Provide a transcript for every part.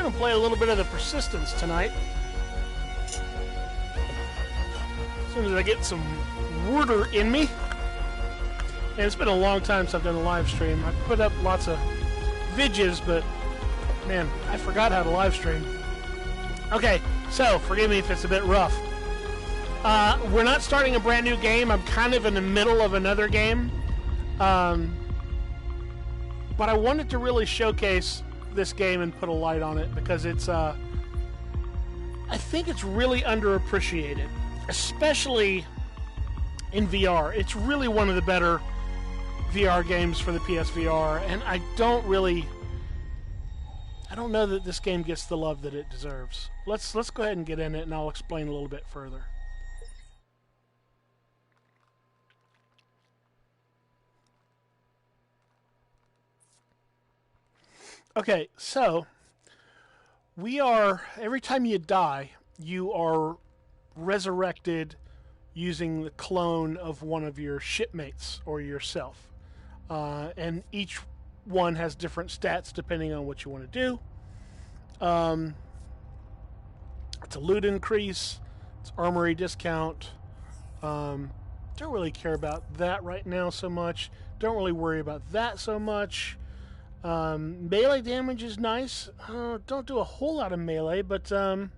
going to play a little bit of the Persistence tonight. As soon as I get some water in me. And it's been a long time since I've done a live stream. I put up lots of vidges, but man, I forgot how to live stream. Okay, so forgive me if it's a bit rough. We're not starting a brand new game. I'm kind of in the middle of another game. But I wanted to really showcase this game and put a light on it because it's, I think it's really underappreciated, especially in VR. It's really one of the better VR games for the PSVR, and I don't know that this game gets the love that it deserves. Let's go ahead and get in it, and I'll explain a little bit further. Okay, so every time you die, you are resurrected using the clone of one of your shipmates or yourself. And each one has different stats depending on what you want to do. It's a loot increase, it's armory discount. Don't really care about that right now so much. Don't really worry about that so much. Melee damage is nice. Don't do a whole lot of melee, but the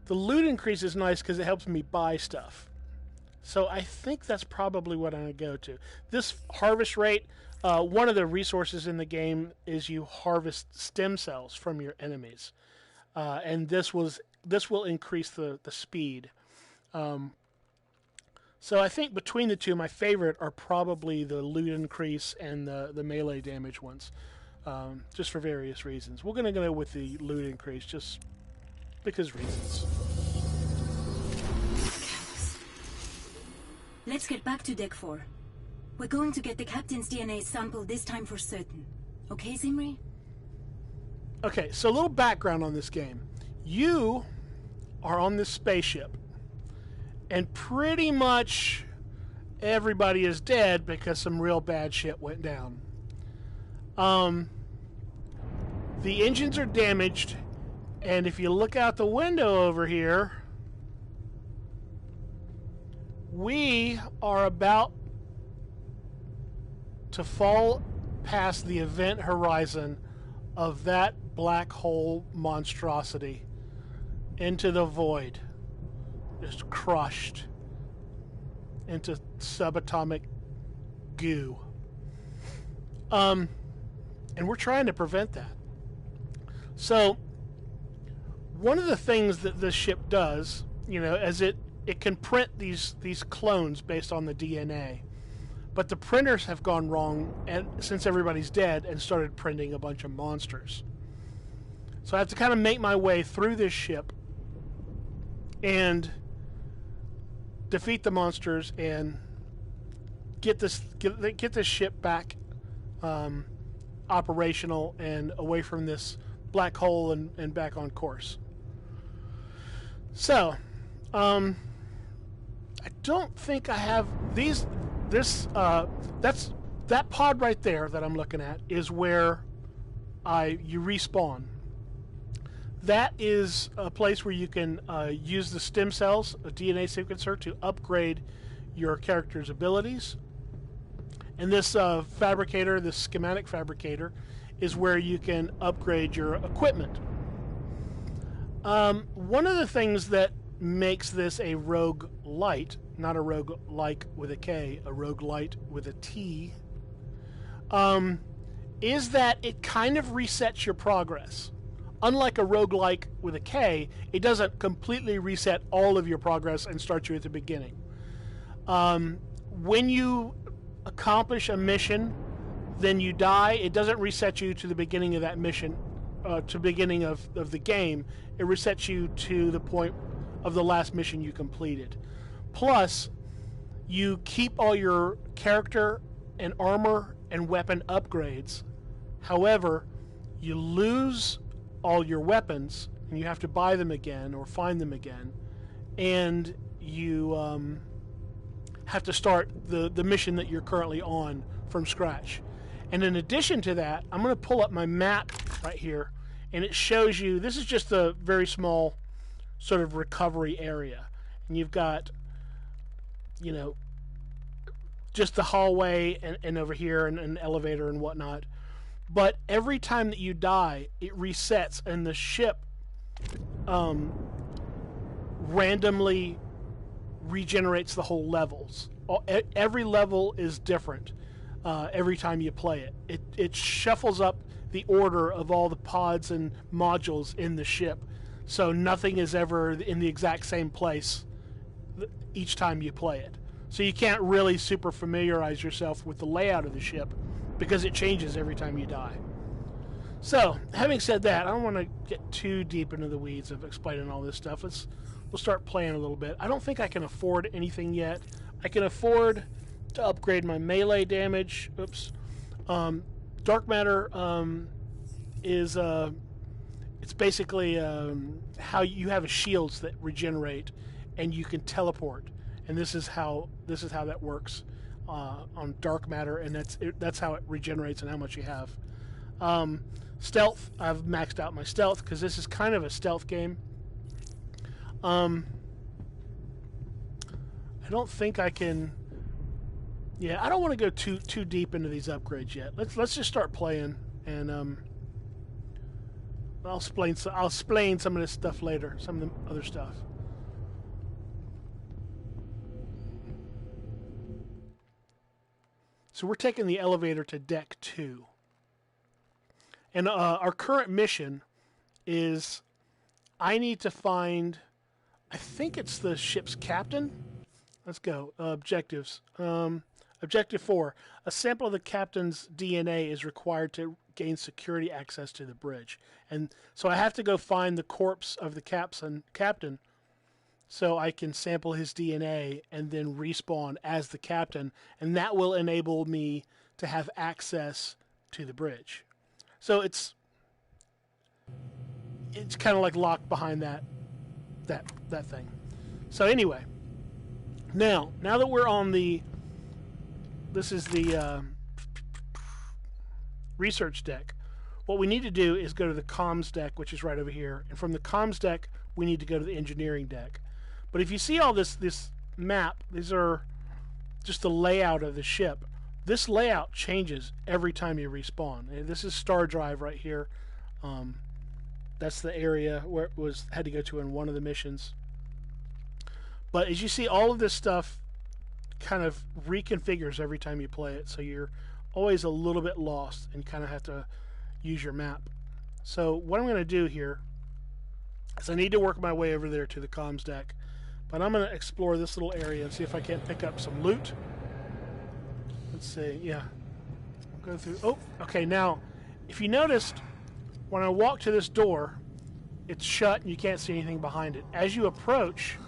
loot increase is nice because it helps me buy stuff. So I think that's probably what I'm going to go to. This harvest rate, one of the resources in the game is you harvest stem cells from your enemies. And this will increase the speed. So I think between the two, my favorite are probably the loot increase and the melee damage ones, just for various reasons. We're going to go with the loot increase just because reasons. Let's get back to Deck 4. We're going to get the captain's DNA sample this time for certain. Okay, Zimri? Okay, so a little background on this game. You are on this spaceship. And pretty much everybody is dead because some real bad shit went down. The engines are damaged, and if you look out the window over here, we are about to fall past the event horizon of that black hole monstrosity into the void. Just crushed into subatomic goo. And we're trying to prevent that. So, one of the things that this ship does, as it can print these clones based on the DNA. But the printers have gone wrong since everybody's dead and started printing a bunch of monsters. So I have to kind of make my way through this ship and defeat the monsters and get this ship back operational and away from this black hole and back on course. So, I don't think I have that pod right there that I'm looking at is where you respawn. That is a place where you can use the stem cells, a DNA sequencer, to upgrade your character's abilities. And this fabricator, this schematic fabricator, is where you can upgrade your equipment. One of the things that makes this a roguelite, not a roguelike with a K, a roguelite with a T, is that it kind of resets your progress. Unlike a roguelike with a K, it doesn't completely reset all of your progress and start you at the beginning. When you accomplish a mission, then you die. It doesn't reset you to the beginning of that mission, to the beginning of the game. It resets you to the point of the last mission you completed. Plus, you keep all your character and armor and weapon upgrades. However, you lose all your weapons, and you have to buy them again or find them again, and you have to start the mission that you're currently on from scratch. And in addition to that, I'm going to pull up my map right here, and it shows you, this is just a very small sort of recovery area. And you've got, you know, just the hallway and over here and an elevator and whatnot. But every time that you die, it resets, and the ship randomly regenerates the whole levels. Every level is different every time you play it. It shuffles up the order of all the pods and modules in the ship, so nothing is ever in the exact same place each time you play it. So you can't really super familiarize yourself with the layout of the ship because it changes every time you die. So, having said that, I don't want to get too deep into the weeds of explaining all this stuff. We'll start playing a little bit. I don't think I can afford anything yet. I can afford to upgrade my melee damage. Oops. Dark matter is it's basically how you have shields that regenerate, and you can teleport. And this is how that works on dark matter, and that's how it regenerates and how much you have. Stealth, I've maxed out my stealth because this is kind of a stealth game. I don't think I can. Yeah, I don't want to go too deep into these upgrades yet. Let's just start playing, and I'll explain some of this stuff later, some of the other stuff. So we're taking the elevator to deck 2. And our current mission is I need to find, I think it's the ship's captain. Let's go. Objectives. Objective 4. A sample of the captain's DNA is required to gain security access to the bridge. And so I have to go find the corpse of the captain so I can sample his DNA and then respawn as the captain, and that will enable me to have access to the bridge. So it's kind of like locked behind that thing. So anyway, now that we're on this is the research deck. What we need to do is go to the comms deck, which is right over here, and from the comms deck we need to go to the engineering deck. But if you see all this map, these are just the layout of the ship. This layout changes every time you respawn. And this is Star Drive right here. That's the area where it had to go to in one of the missions. But as you see, all of this stuff kind of reconfigures every time you play it, so you're always a little bit lost and kind of have to use your map. So what I'm going to do here is I need to work my way over there to the comms deck. But I'm going to explore this little area and see if I can't pick up some loot. Let's see, yeah. I'll go through. Oh, okay, now, if you noticed, when I walk to this door, it's shut and you can't see anything behind it. As you approach,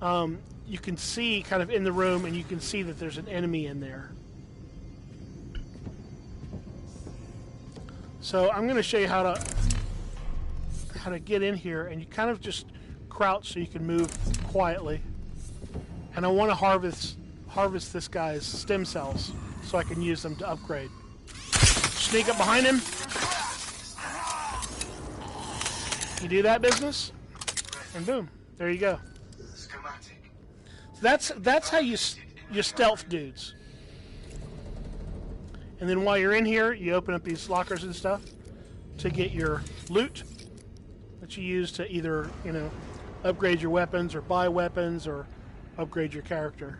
you can see kind of in the room, and you can see that there's an enemy in there. So I'm going to show you how to get in here, and you kind of just crouch so you can move quietly. And I want to harvest this guy's stem cells so I can use them to upgrade. Sneak up behind him. You do that business, and boom, there you go. So that's how you stealth dudes. And then while you're in here, you open up these lockers and stuff to get your loot that you use to either, upgrade your weapons or buy weapons or upgrade your character.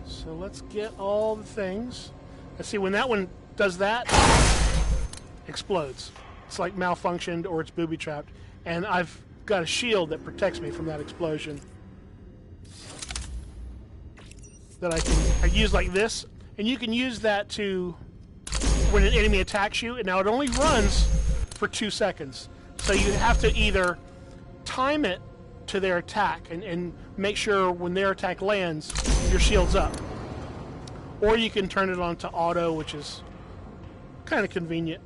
So let's get all the things. Let's see, when that one does that, explodes. It's like malfunctioned or it's booby-trapped. And I've got a shield that protects me from that explosion that I use like this. And you can use that to, when an enemy attacks you, and now it only runs for 2 seconds. So you have to either time it to their attack and make sure when their attack lands, your shield's up. Or you can turn it on to auto, which is kind of convenient.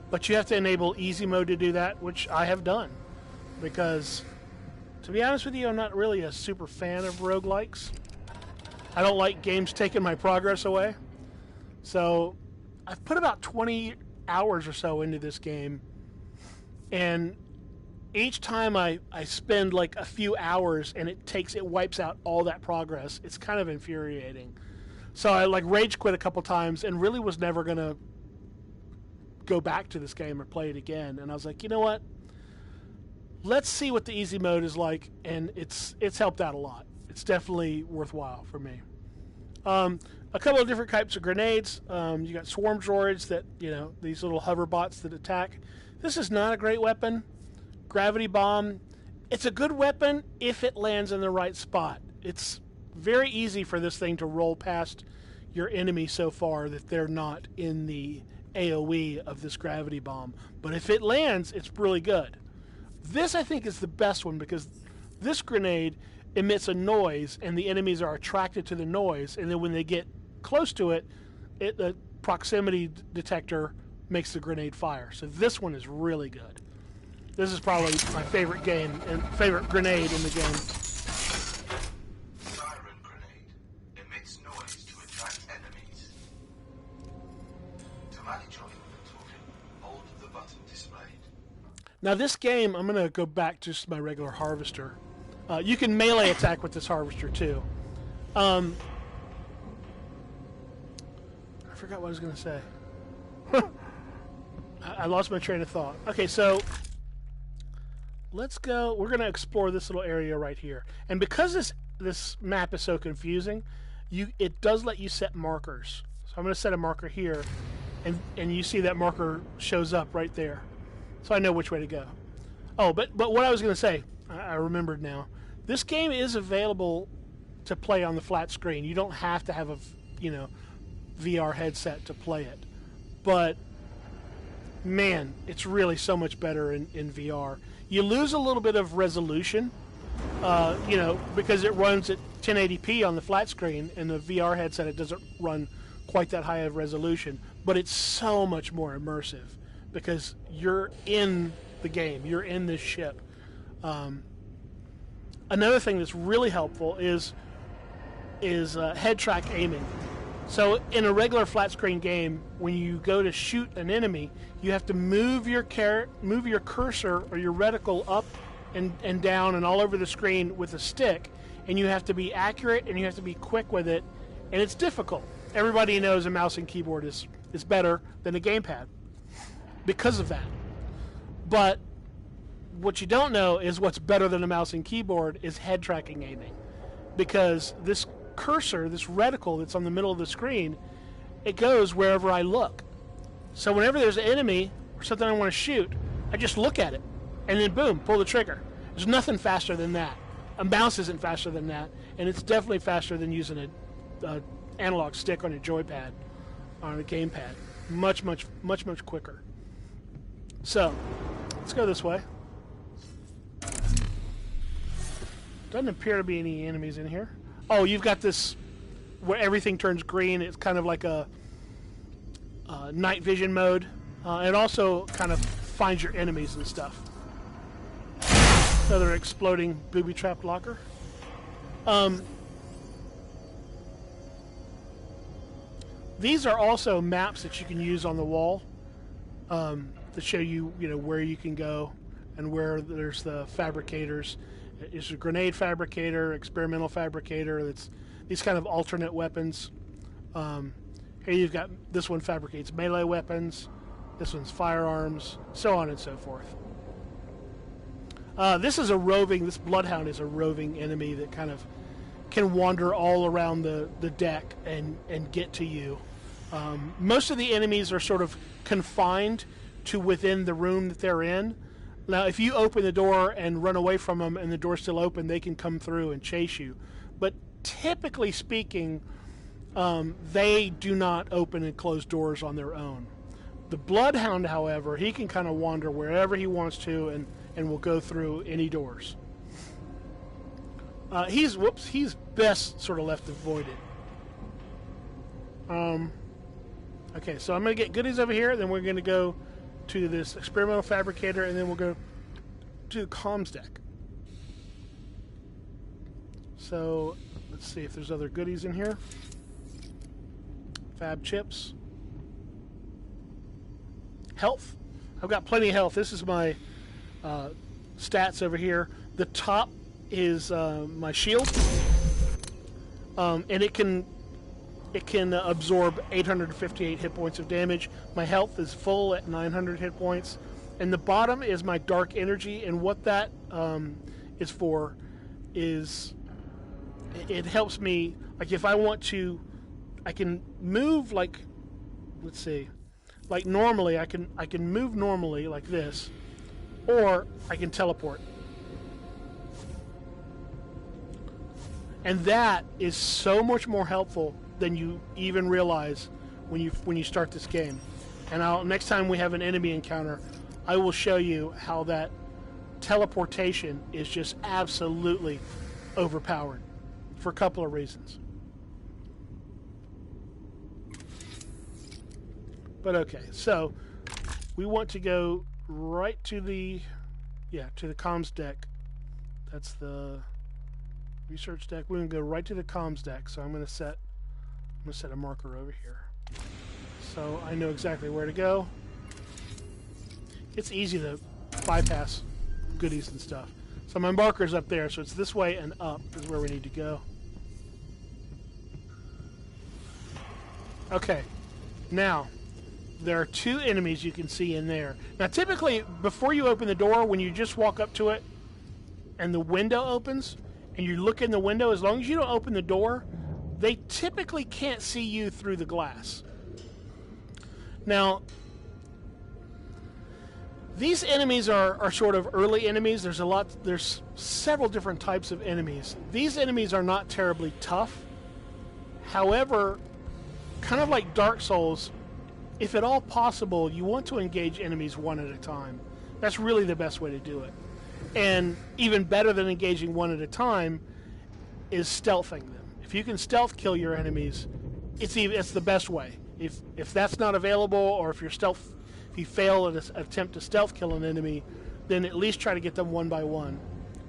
But you have to enable easy mode to do that, which I have done. Because, to be honest with you, I'm not really a super fan of roguelikes. I don't like games taking my progress away. So I've put about 20 hours or so into this game, and each time I spend like a few hours and it wipes out all that progress, it's kind of infuriating. So I like rage quit a couple times and really was never going to go back to this game or play it again. And I was like, you know what? Let's see what the easy mode is like, and it's helped out a lot. It's definitely worthwhile for me. A couple of different types of grenades. You got swarm droids that, these little hover bots that attack. This is not a great weapon. Gravity bomb. It's a good weapon if it lands in the right spot. It's very easy for this thing to roll past your enemy so far that they're not in the AoE of this gravity bomb. But if it lands, it's really good. This, I think, is the best one because this grenade emits a noise, and the enemies are attracted to the noise, and then when they get close to it, the proximity detector makes the grenade fire. So this one is really good. This is probably my favorite game and favorite grenade in the game. Siren grenade emits noise to attract enemies. To manage your inventory, hold the button displayed. Now this game, I'm going to go back to just my regular harvester. You can melee attack with this harvester too. I forgot what I was going to say. I lost my train of thought. Okay, so let's go. We're going to explore this little area right here. And because this map is so confusing, it does let you set markers. So I'm going to set a marker here, and you see that marker shows up right there. So I know which way to go. Oh, but what I was going to say, I remembered now. This game is available to play on the flat screen. You don't have to have a, VR headset to play it. But man, it's really so much better in VR. You lose a little bit of resolution, because it runs at 1080p on the flat screen, and the VR headset, it doesn't run quite that high of resolution. But it's so much more immersive because you're in the game. You're in this ship. Another thing that's really helpful is head track aiming. So in a regular flat screen game, when you go to shoot an enemy, you have to move your cursor or your reticle up and down and all over the screen with a stick, and you have to be accurate and you have to be quick with it, and it's difficult. Everybody knows a mouse and keyboard is better than a gamepad because of that. But what you don't know is what's better than a mouse and keyboard is head tracking aiming, because this cursor, this reticle that's on the middle of the screen, it goes wherever I look. So whenever there's an enemy or something I want to shoot, I just look at it and then boom, pull the trigger. There's nothing faster than that. A mouse isn't faster than that, and it's definitely faster than using a analog stick on a joypad on a gamepad. Much quicker. So let's go this way. Doesn't appear to be any enemies in here. Oh, you've got this where everything turns green. It's kind of like a night vision mode. It also kind of finds your enemies and stuff. Another exploding booby-trapped locker. These are also maps that you can use on the wall to show you, where you can go and where there's the fabricators. It's a grenade fabricator, experimental fabricator. That's these kind of alternate weapons. Here you've got this one fabricates melee weapons. This one's firearms, so on and so forth. This bloodhound is a roving enemy that kind of can wander all around the deck and get to you. Most of the enemies are sort of confined to within the room that they're in. Now, if you open the door and run away from them and the door's still open, they can come through and chase you. But typically speaking, they do not open and close doors on their own. The bloodhound, however, he can kind of wander wherever he wants to and will go through any doors. He's best sort of left avoided. Okay, so I'm going to get goodies over here, then we're going to go to this experimental fabricator, and then we'll go to the comms deck. So Let's see if there's other goodies in here. Fab chips. Health. I've got plenty of health. This is my stats over here. The top is my shield, and it can absorb 858 hit points of damage. My health is full at 900 hit points, and the bottom is my dark energy. And what that is for is it helps me. Like if I want to, I can move like, let's see, like normally I can move normally like this, or I can teleport. And that is so much more helpful than you even realize when you start this game. And next time we have an enemy encounter, I will show you how that teleportation is just absolutely overpowered for a couple of reasons. But okay, so we want to go right to the comms deck. That's the research deck. We're going to go right to the comms deck. So I'm going to set a marker over here, so I know exactly where to go. It's easy to bypass goodies and stuff. So my marker's up there, so it's this way and up is where we need to go. Okay, now there are two enemies you can see in there. Now typically, before you open the door, when you just walk up to it and the window opens and you look in the window, as long as you don't open the door, they typically can't see you through the glass. Now, these enemies are sort of early enemies. There's several different types of enemies. These enemies are not terribly tough. However, kind of like Dark Souls, if at all possible, you want to engage enemies one at a time. That's really the best way to do it. And even better than engaging one at a time is stealthing them. If you can stealth kill your enemies, it's the best way. If that's not available, or if you fail at an attempt to stealth kill an enemy, then at least try to get them one by one.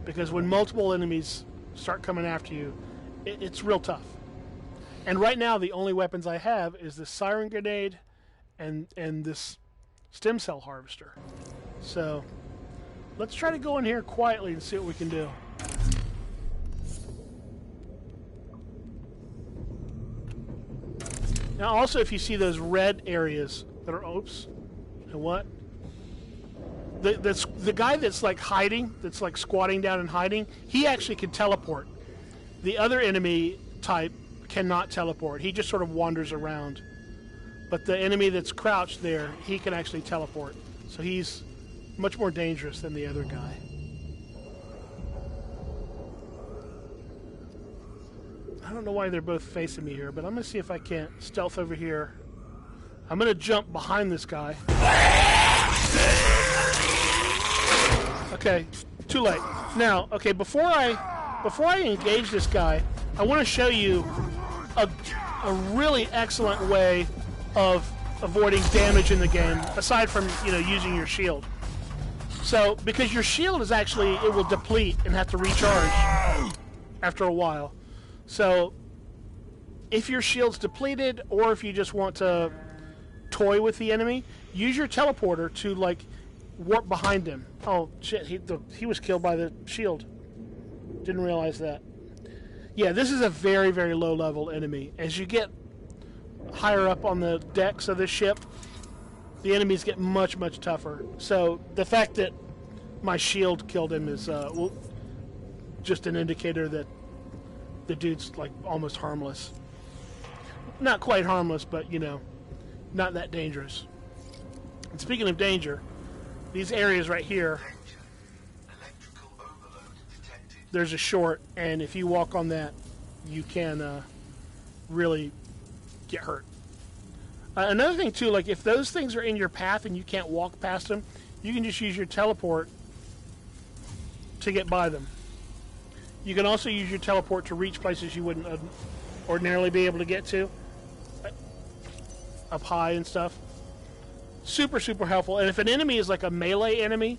Because when multiple enemies start coming after you, it's real tough. And right now, the only weapons I have is this siren grenade and this stem cell harvester. So let's try to go in here quietly and see what we can do. Now also, if you see those red areas that are, oops, you know what? The guy that's like hiding, that's like squatting down and hiding, he actually can teleport. The other enemy type cannot teleport. He just sort of wanders around. But the enemy that's crouched there, he can actually teleport. So he's much more dangerous than the other guy. I don't know why they're both facing me here, but I'm going to see if I can't stealth over here. I'm going to jump behind this guy. Okay, too late. Now, okay, before I engage this guy, I want to show you a really excellent way of avoiding damage in the game, aside from, using your shield. So, because your shield is actually, it will deplete and have to recharge after a while. So, if your shield's depleted, or if you just want to toy with the enemy, use your teleporter to, like, warp behind him. Oh, shit, he was killed by the shield. Didn't realize that. Yeah, this is a very, very low-level enemy. As you get higher up on the decks of this ship, the enemies get much, much tougher. So, the fact that my shield killed him is just an indicator that the dude's like almost harmless. Not quite harmless, but not that dangerous. And speaking of danger, these areas right here, Electrical overload detected. there's a short, and if you walk on that, you can really get hurt. Another thing too, like if those things are in your path and you can't walk past them, you can just use your teleport to get by them. You can also use your teleport to reach places you wouldn't ordinarily be able to get to, up high and stuff. Super, super helpful. And if an enemy is like a melee enemy,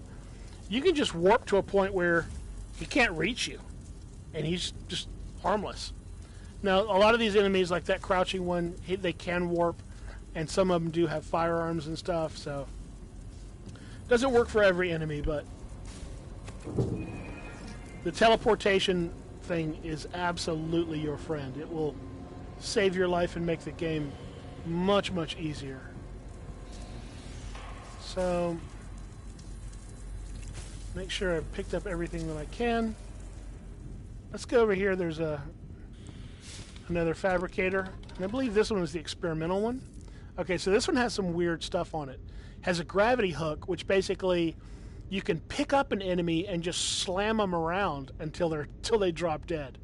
you can just warp to a point where he can't reach you, and he's just harmless. Now, a lot of these enemies, like that crouching one, they can warp, and some of them do have firearms and stuff, so doesn't work for every enemy, but the teleportation thing is absolutely your friend. It will save your life and make the game much, much easier. So, make sure I've picked up everything that I can. Let's go over here. There's another fabricator, and I believe this one is the experimental one. Okay, so this one has some weird stuff on it. Has a gravity hook, which basically you can pick up an enemy and just slam them around until they drop dead.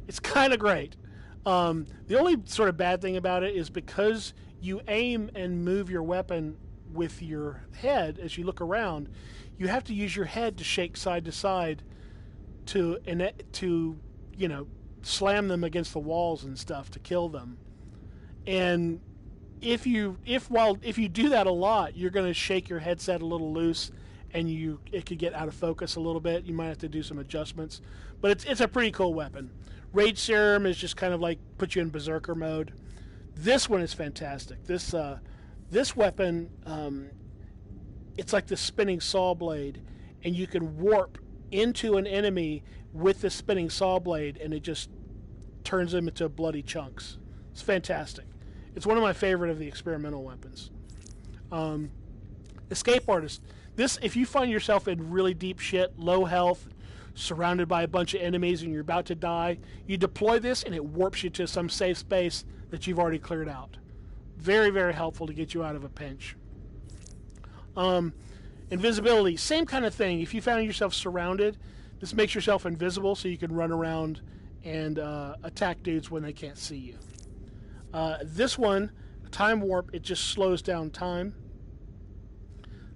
It's kind of great. The only sort of bad thing about it is because you aim and move your weapon with your head as you look around, you have to use your head to shake side to side to slam them against the walls and stuff to kill them. And if you do that a lot, you're going to shake your headset a little loose, and it could get out of focus a little bit. You might have to do some adjustments, but it's a pretty cool weapon. Rage Serum is just kind of like put you in berserker mode. This one is fantastic. This weapon, it's like the spinning saw blade, and you can warp into an enemy with the spinning saw blade, and it just turns them into bloody chunks. It's fantastic. It's one of my favorite of the experimental weapons. Escape Artist. This, if you find yourself in really deep shit, low health, surrounded by a bunch of enemies, and you're about to die, you deploy this, and it warps you to some safe space that you've already cleared out. Very, very helpful to get you out of a pinch. Invisibility, same kind of thing. If you found yourself surrounded, this makes yourself invisible so you can run around and attack dudes when they can't see you. This one, Time Warp, it just slows down time.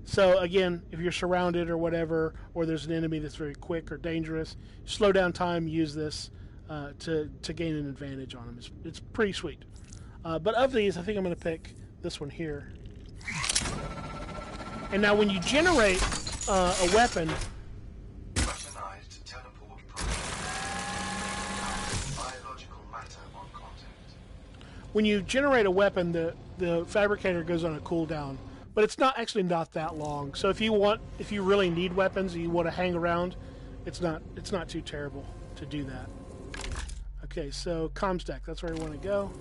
So again, if you're surrounded or whatever, or there's an enemy that's very quick or dangerous, slow down time, use this to gain an advantage on them. It's pretty sweet. But of these, I think I'm going to pick this one here. And now when you generate a weapon... Weaponized teleport biological matter on contact. When you generate a weapon, the fabricator goes on a cooldown. But it's actually not that long. So if you really need weapons and you want to hang around, it's not too terrible to do that. Okay, so comms deck, that's where we want to go.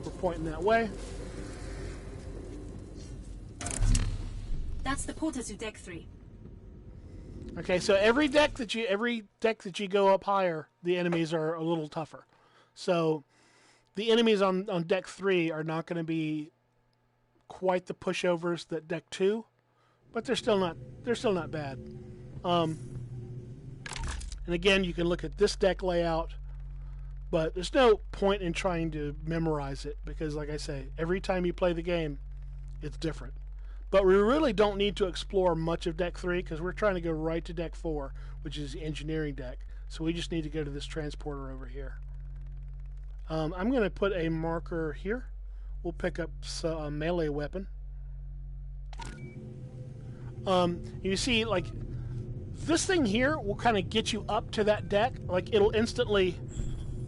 We're pointing that way. That's the portal to deck 3. Okay, so every deck that you go up higher, the enemies are a little tougher. So the enemies on deck 3 are not going to be quite the pushovers that deck 2, but they're still not bad. And again, you can look at this deck layout, but there's no point in trying to memorize it because, like I say, every time you play the game, it's different. But we really don't need to explore much of deck 3 because we're trying to go right to deck 4, which is the engineering deck. So we just need to go to this transporter over here. I'm going to put a marker here. We'll pick up a melee weapon. You see, like, this thing here will kind of get you up to that deck. Like, it'll instantly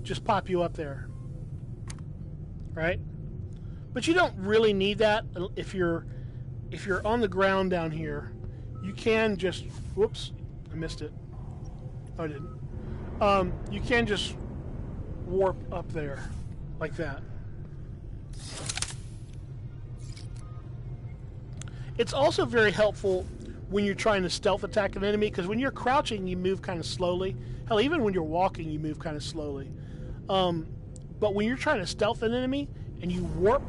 just pop you up there. Right? But you don't really need that if you're on the ground down here. You can just... Whoops. I missed it. Oh, I didn't. You can just warp up there. Like that. It's also very helpful when you're trying to stealth attack an enemy, because when you're crouching, you move kind of slowly. Hell, even when you're walking, you move kind of slowly. But when you're trying to stealth an enemy and you warp,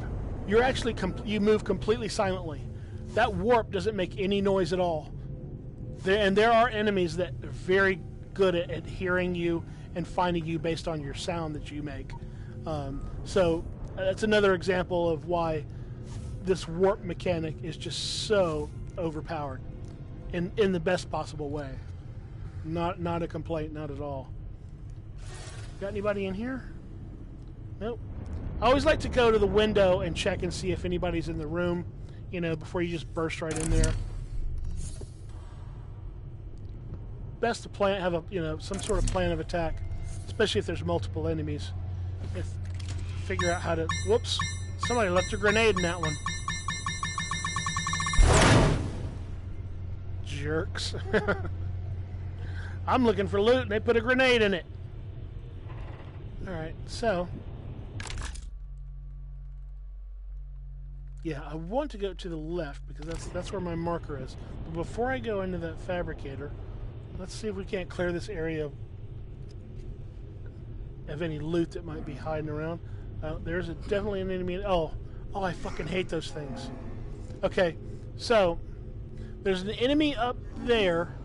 you're actually you move completely silently. That warp doesn't make any noise at all. There are enemies that are very good at hearing you and finding you based on your sound that you make. So that's another example of why this warp mechanic is just so overpowered in the best possible way. Not a complaint, not at all. Got anybody in here? Nope. I always like to go to the window and check and see if anybody's in the room, before you just burst right in there. Best to have some sort of plan of attack, especially if there's multiple enemies. figure out how to... Whoops. Somebody left a grenade in that one. Jerks. I'm looking for loot and they put a grenade in it. Alright, so... Yeah, I want to go to the left because that's where my marker is. But before I go into that fabricator, let's see if we can't clear this area of any loot that might be hiding around. There's definitely an enemy. Oh, I fucking hate those things. Okay, so there's an enemy up there.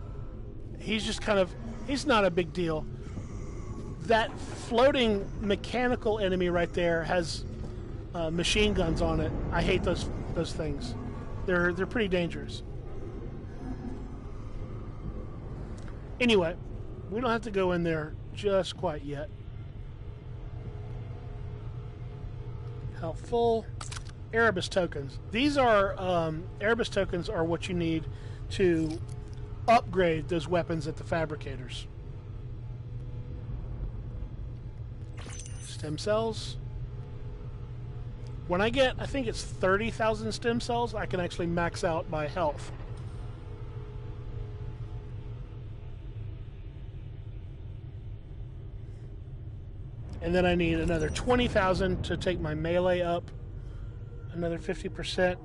He's just kind of, he's not a big deal. That floating mechanical enemy right there has machine guns on it. I hate those things. They're pretty dangerous. Anyway, we don't have to go in there just quite yet. Helpful. Erebus tokens. These are Erebus tokens are what you need to upgrade those weapons at the fabricators. Stem cells. When I get, I think it's 30,000 stem cells, I can actually max out my health. And then I need another 20,000 to take my melee up. Another 50%.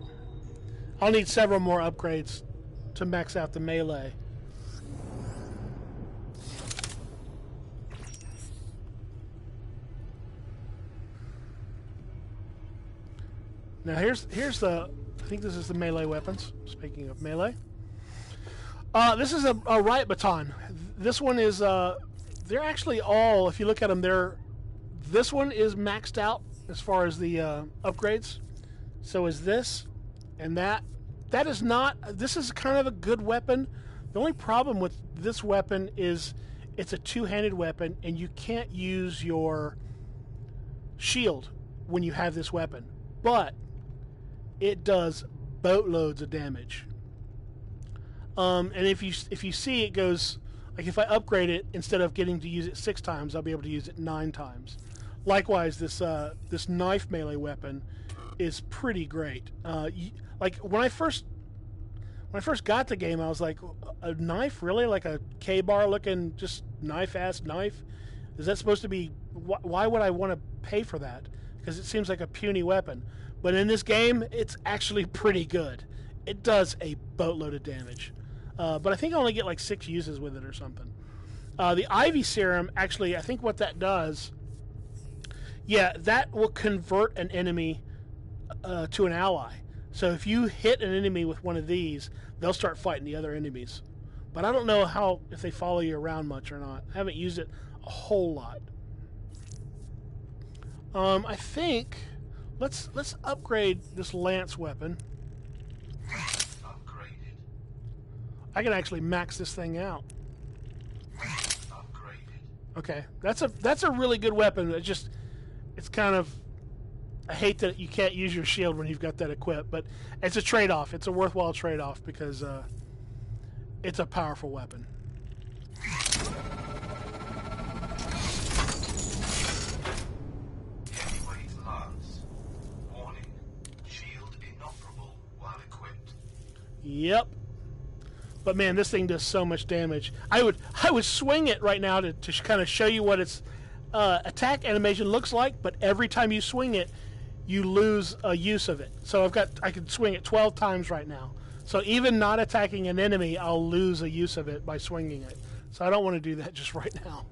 I'll need several more upgrades to max out the melee. Now here's the, I think this is the melee weapons. Speaking of melee. This is a riot baton. This one is, they're actually all, if you look at them, this one is maxed out as far as the upgrades. So is this, and that. That is not, this is kind of a good weapon. The only problem with this weapon is it's a two-handed weapon and you can't use your shield when you have this weapon. But it does boatloads of damage. And if you see, it goes, like if I upgrade it, instead of getting to use it 6 times, I'll be able to use it 9 times. Likewise, this knife melee weapon is pretty great. Like when I first got the game, I was like, a knife, really? Like a K-bar looking just knife-ass knife? Is that supposed to be? Why would I want to pay for that? Because it seems like a puny weapon. But in this game, it's actually pretty good. It does a boatload of damage. But I think I only get like 6 uses with it or something. The Ivy Serum, actually, I think what that does, yeah, that will convert an enemy to an ally. So if you hit an enemy with one of these, they'll start fighting the other enemies. But I don't know if they follow you around much or not. I haven't used it a whole lot. I think let's upgrade this lance weapon. Upgraded. I can actually max this thing out. Upgraded. Okay, that's a really good weapon. It's kind of, I hate that you can't use your shield when you've got that equipped, but it's a trade-off. It's a worthwhile trade-off because it's a powerful weapon. Heavyweight lance. Warning. Shield inoperable while equipped. Yep. But man, this thing does so much damage. I would swing it right now to kind of show you what its attack animation looks like, but every time you swing it, you lose a use of it. So I can swing it 12 times right now. So even not attacking an enemy, I'll lose a use of it by swinging it. So I don't want to do that just right now.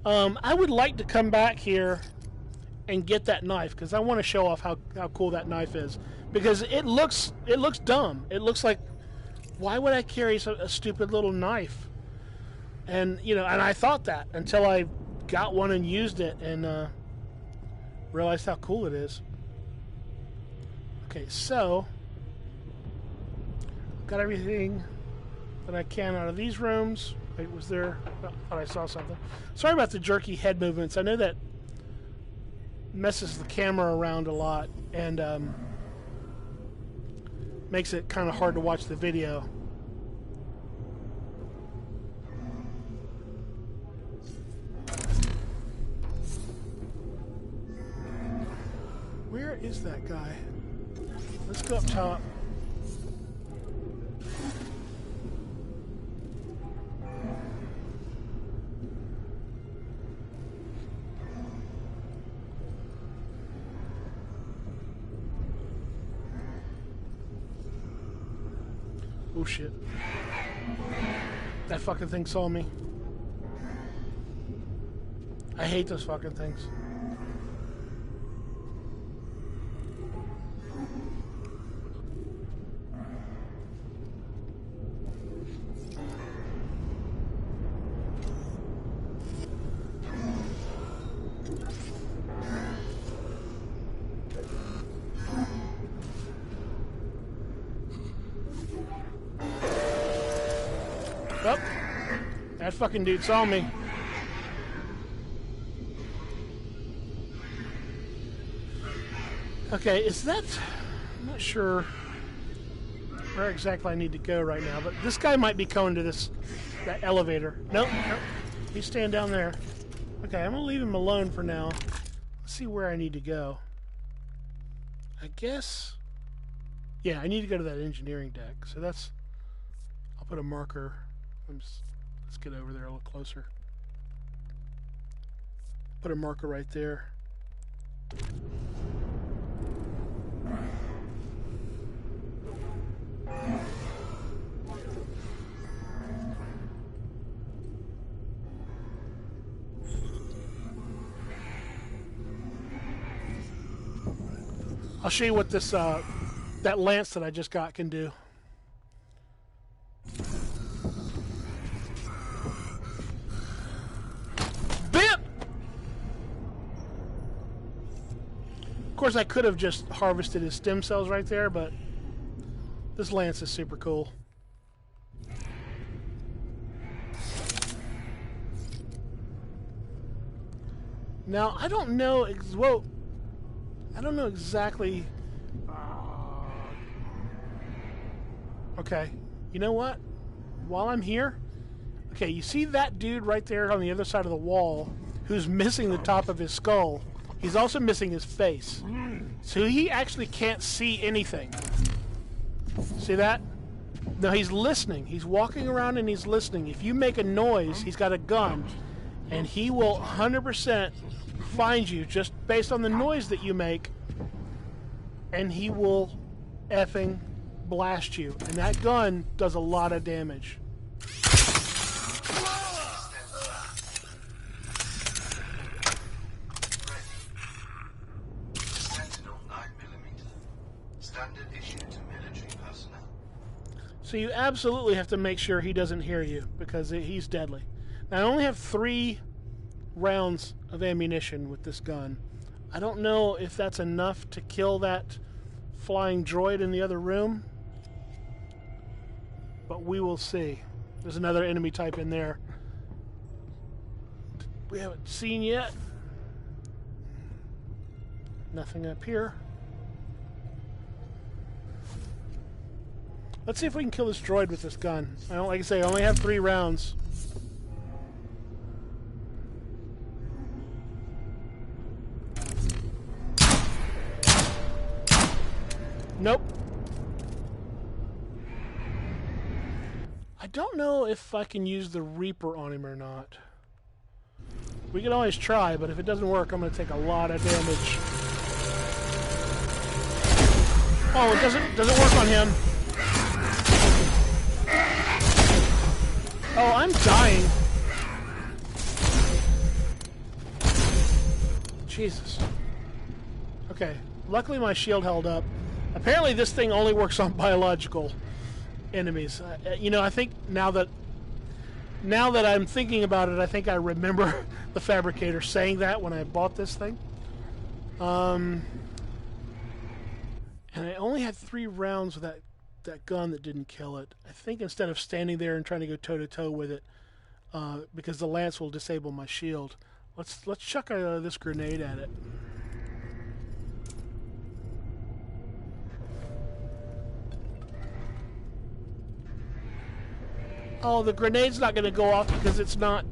I would like to come back here and get that knife because I want to show off how cool that knife is. Because it looks dumb. It looks like, why would I carry a stupid little knife? And and I thought that until I got one and used it and realized how cool it is. Okay, so got everything that I can out of these rooms. Wait, was there? Oh, I thought I saw something. Sorry about the jerky head movements. I know that messes the camera around a lot and makes it kind of hard to watch the video. where is that guy? Let's go up top. Oh shit. That fucking thing saw me. I hate those fucking things. Oh, that fucking dude saw me. Okay, is that... I'm not sure where exactly I need to go right now, but this guy might be going to that elevator. Nope, nope. He's staying down there. Okay, I'm going to leave him alone for now. Let's see where I need to go. I guess... Yeah, I need to go to that engineering deck. So that's... I'll put a marker. Let's get over there a little closer. Put a marker right there. I'll show you what this that lance that I just got can do. Bip! Of course, I could have just harvested his stem cells right there, but this lance is super cool. Now, I don't know I don't know exactly. Okay, you know what? While I'm here, okay, you see that dude right there on the other side of the wall who's missing the top of his skull? He's also missing his face. So he actually can't see anything. See that? No, he's listening. He's walking around and he's listening. If you make a noise, he's got a gun, and he will 100% find you just based on the noise that you make, and he will effing blast you. And that gun does a lot of damage. So you absolutely have to make sure he doesn't hear you, because he's deadly. Now, I only have 3 rounds of ammunition with this gun. I don't know if that's enough to kill that flying droid in the other room, but we will see. There's another enemy type in there we haven't seen yet. Nothing up here. Let's see if we can kill this droid with this gun. Like I say, I only have 3 rounds. Nope. I don't know if I can use the Reaper on him or not. We can always try, but if it doesn't work, I'm going to take a lot of damage. Oh, it doesn't work on him. Oh, I'm dying. Jesus. Okay. Luckily my shield held up. Apparently this thing only works on biological enemies. You know, I think now that I'm thinking about it, I think I remember the fabricator saying that when I bought this thing. And I only had 3 rounds with that gun that didn't kill it. I think instead of standing there and trying to go toe-to-toe with it, because the lance will disable my shield, let's chuck this grenade at it. Oh, the grenade's not going to go off because it's not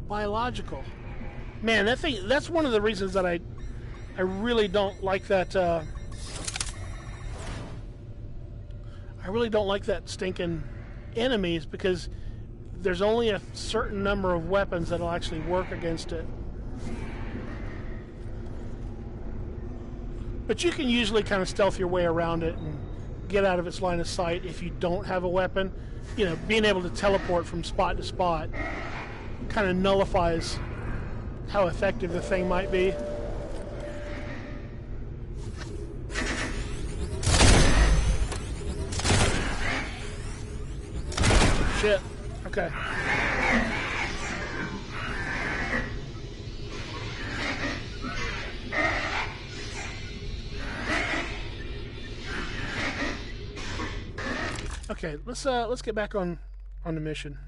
biological. Man, that thing, that's one of the reasons that I really don't like that. I really don't like that stinking enemies, because there's only a certain number of weapons that'll actually work against it. But you can usually kind of stealth your way around it and get out of its line of sight if you don't have a weapon. You know, being able to teleport from spot to spot kind of nullifies how effective the thing might be. Shit. Okay. Okay, let's get back on the mission.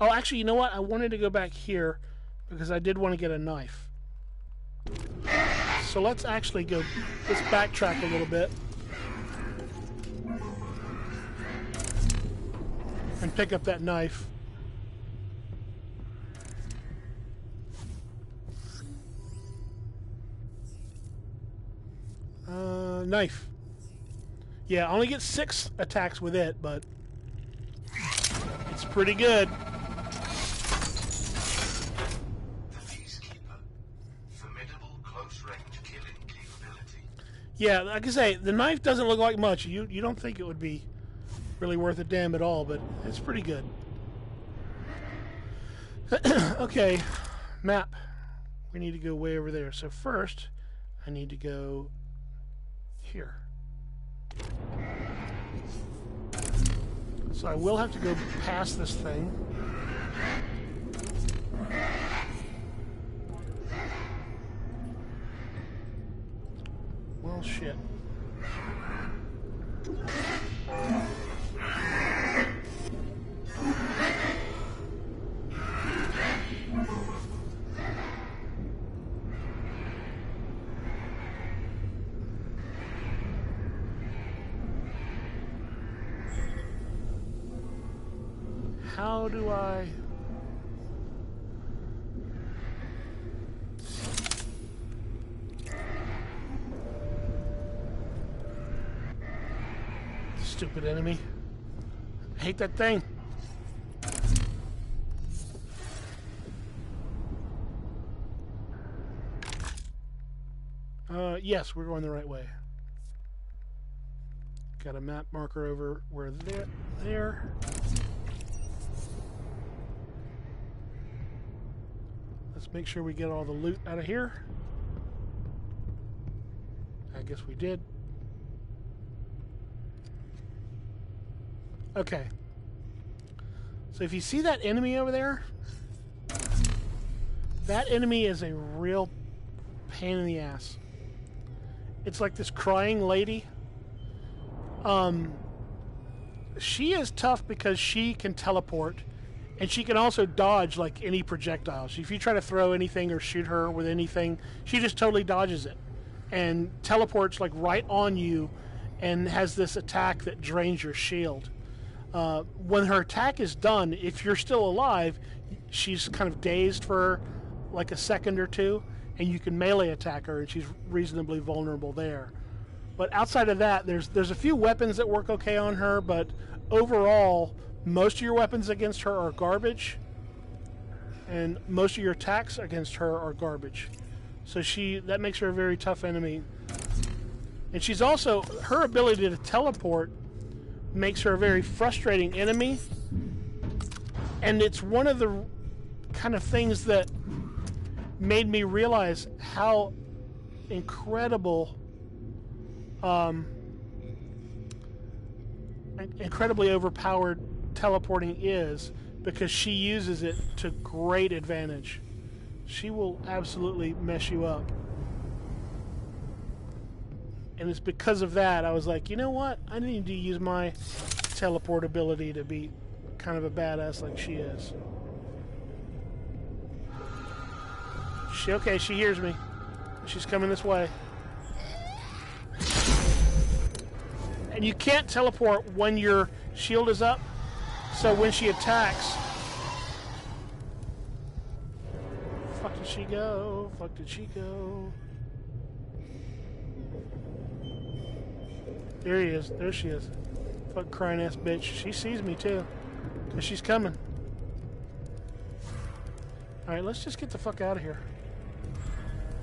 Oh, actually, you know what? I wanted to go back here because I did want to get a knife. So let's actually go. Let's backtrack a little bit and pick up that knife. Knife. Yeah, I only get 6 attacks with it, but it's pretty good. The Peacekeeper. Formidable close-range killing capability. Yeah, like I say, the knife doesn't look like much. You don't think it would be really worth a damn at all, but it's pretty good. Okay, map. We need to go way over there. So first, I need to go here. So I will have to go past this thing. Well, shit. How do I... Stupid enemy. I hate that thing. Yes, we're going the right way. Got a map marker over where there. Let's make sure we get all the loot out of here. I guess we did. Okay. So if you see that enemy over there, that enemy is a real pain in the ass. It's like this crying lady. She is tough because she can teleport, and she can also dodge like any projectile. So if you try to throw anything or shoot her with anything, she just totally dodges it and teleports like right on you, and has this attack that drains your shield. When her attack is done, if you're still alive, she's kind of dazed for like a second or two, and you can melee attack her, and she's reasonably vulnerable there. But outside of that, there's a few weapons that work okay on her, but overall, most of your weapons against her are garbage, and most of your attacks against her are garbage. So that makes her a very tough enemy. And she's also, her ability to teleport makes her a very frustrating enemy, and it's one of the kind of things that made me realize how incredibly overpowered teleporting is, because she uses it to great advantage. She will absolutely mess you up. And it's because of that I was like, you know what? I need to use my teleport ability to be kind of a badass like she is. Okay, she hears me. She's coming this way. And you can't teleport when your shield is up, so when she attacks... Fuck did she go? Fuck did she go? There he is. There she is. Fuck crying ass bitch. She sees me too. Cause she's coming. Alright, let's just get the fuck out of here.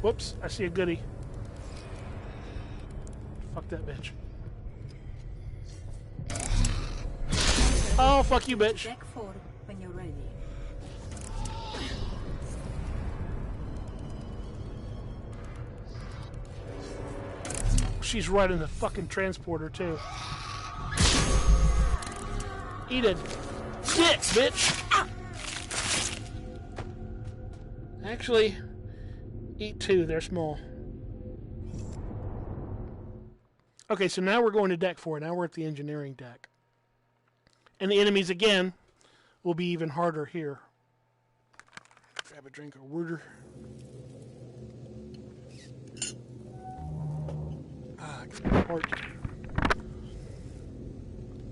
Whoops, I see a goodie. Fuck that bitch. Oh, fuck you, bitch. Deck 4 when you're ready. She's right in the fucking transporter, too. Eat a dick, bitch! Actually, eat 2. They're small. Okay, so now we're going to deck 4. Now we're at the engineering deck. And the enemies, again, will be even harder here. Grab a drink of water.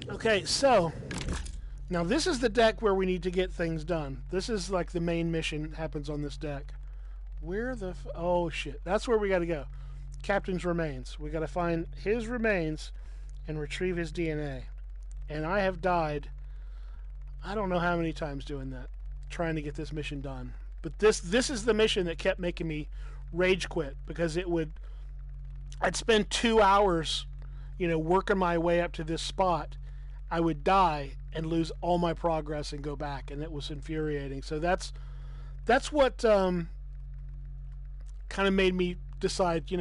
Okay, so now this is the deck where we need to get things done. This is like the main mission happens on this deck. Where the oh shit, that's where we got to go. Captain's remains. We got to find his remains and retrieve his DNA. And I have died I don't know how many times doing that, trying to get this mission done. But this is the mission that kept making me rage quit, because I'd spend 2 hours, working my way up to this spot. I would die and lose all my progress and go back, and it was infuriating. So that's what kind of made me decide,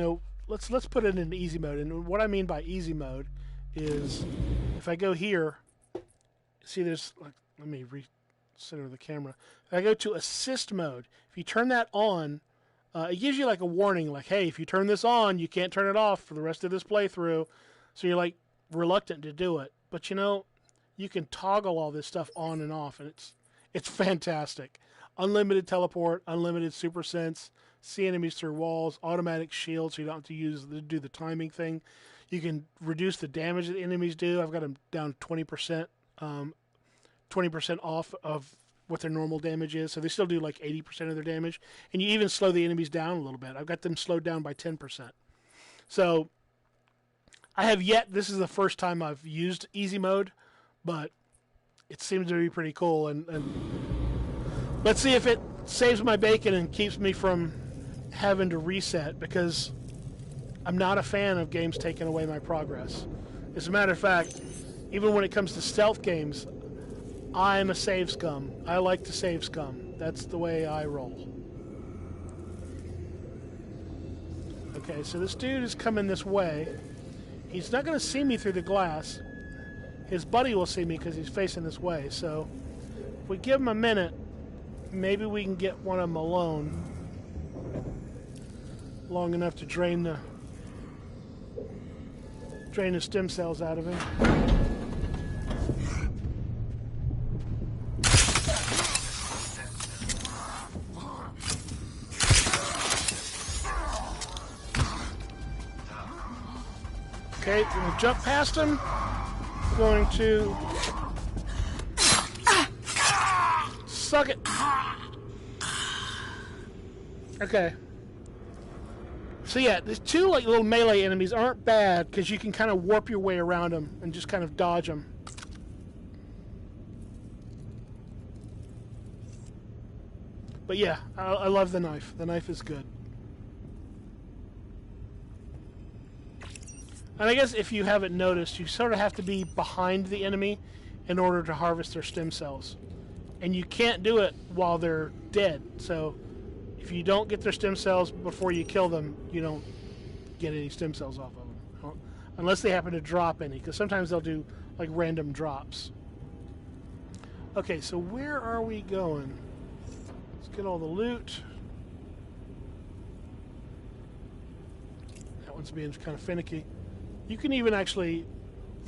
let's put it in easy mode. And what I mean by easy mode is, if I go here, see there's like, let me recenter the camera. If I go to assist mode, if you turn that on, it gives you like a warning, like, hey, if you turn this on, you can't turn it off for the rest of this playthrough. So you're like reluctant to do it. But you can toggle all this stuff on and off, and it's fantastic. Unlimited teleport, unlimited super sense, see enemies through walls, automatic shield, so you don't have to do the timing thing. You can reduce the damage that the enemies do. I've got them down 20%, 20% off of what their normal damage is. So they still do like 80% of their damage. And you even slow the enemies down a little bit. I've got them slowed down by 10%. So this is the first time I've used easy mode, but it seems to be pretty cool. And let's see if it saves my bacon and keeps me from having to reset, because I'm not a fan of games taking away my progress. As a matter of fact, even when it comes to stealth games, I'm a save scum. I like to save scum. That's the way I roll. Okay, so this dude is coming this way. He's not going to see me through the glass. His buddy will see me because he's facing this way. So if we give him a minute, maybe we can get one of them alone long enough to drain the stem cells out of him. Okay, we're going to jump past him. We're going to suck it. Okay. So yeah, these two like little melee enemies aren't bad, because you can kind of warp your way around them and just kind of dodge them. But yeah, I love the knife. The knife is good. And I guess if you haven't noticed, you sort of have to be behind the enemy in order to harvest their stem cells. And you can't do it while they're dead. So if you don't get their stem cells before you kill them, you don't get any stem cells off of them. Unless they happen to drop any, because sometimes they'll do like random drops. Okay, so where are we going? Let's get all the loot. That one's being kind of finicky. You can even actually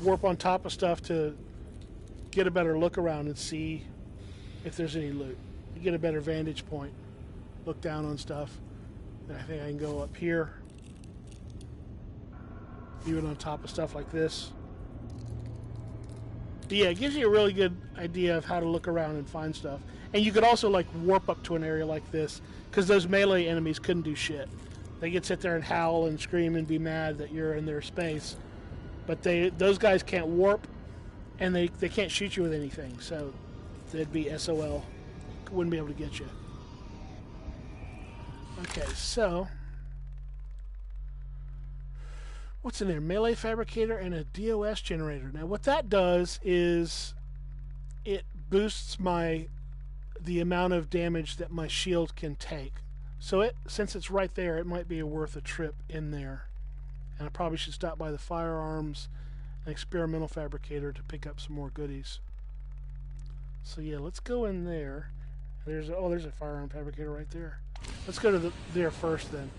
warp on top of stuff to get a better look around and see if there's any loot. You get a better vantage point. Look down on stuff. And I think I can go up here. Even on top of stuff like this. But yeah, it gives you a really good idea of how to look around and find stuff. And you could also like warp up to an area like this, because those melee enemies couldn't do shit. They could sit there and howl and scream and be mad that you're in their space. But those guys can't warp, and they can't shoot you with anything, so they'd be SOL. Wouldn't be able to get you. Okay, so what's in there? Melee fabricator and a DOS generator. Now what that does is it boosts the amount of damage that my shield can take. So since it's right there, it might be worth a trip in there. And I probably should stop by the firearms and experimental fabricator to pick up some more goodies. So yeah, let's go in there. There's a firearm fabricator right there. Let's go to there first then.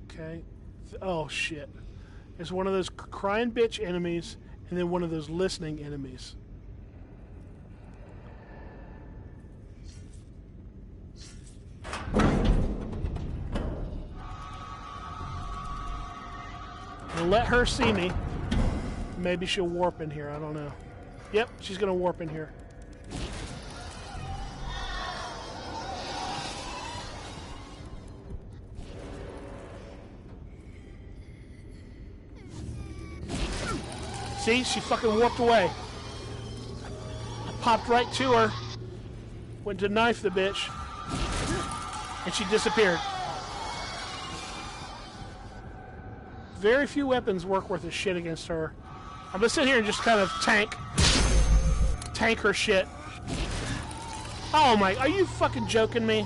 Okay. Oh shit. There's one of those crying bitch enemies and then one of those listening enemies. I'll let her see me. Maybe she'll warp in here. I don't know. Yep, she's gonna warp in here. See, she fucking warped away. I popped right to her. Went to knife the bitch. And she disappeared. Very few weapons work worth a shit against her. I'm gonna sit here and just kind of tank her shit. Oh my, are you fucking joking me?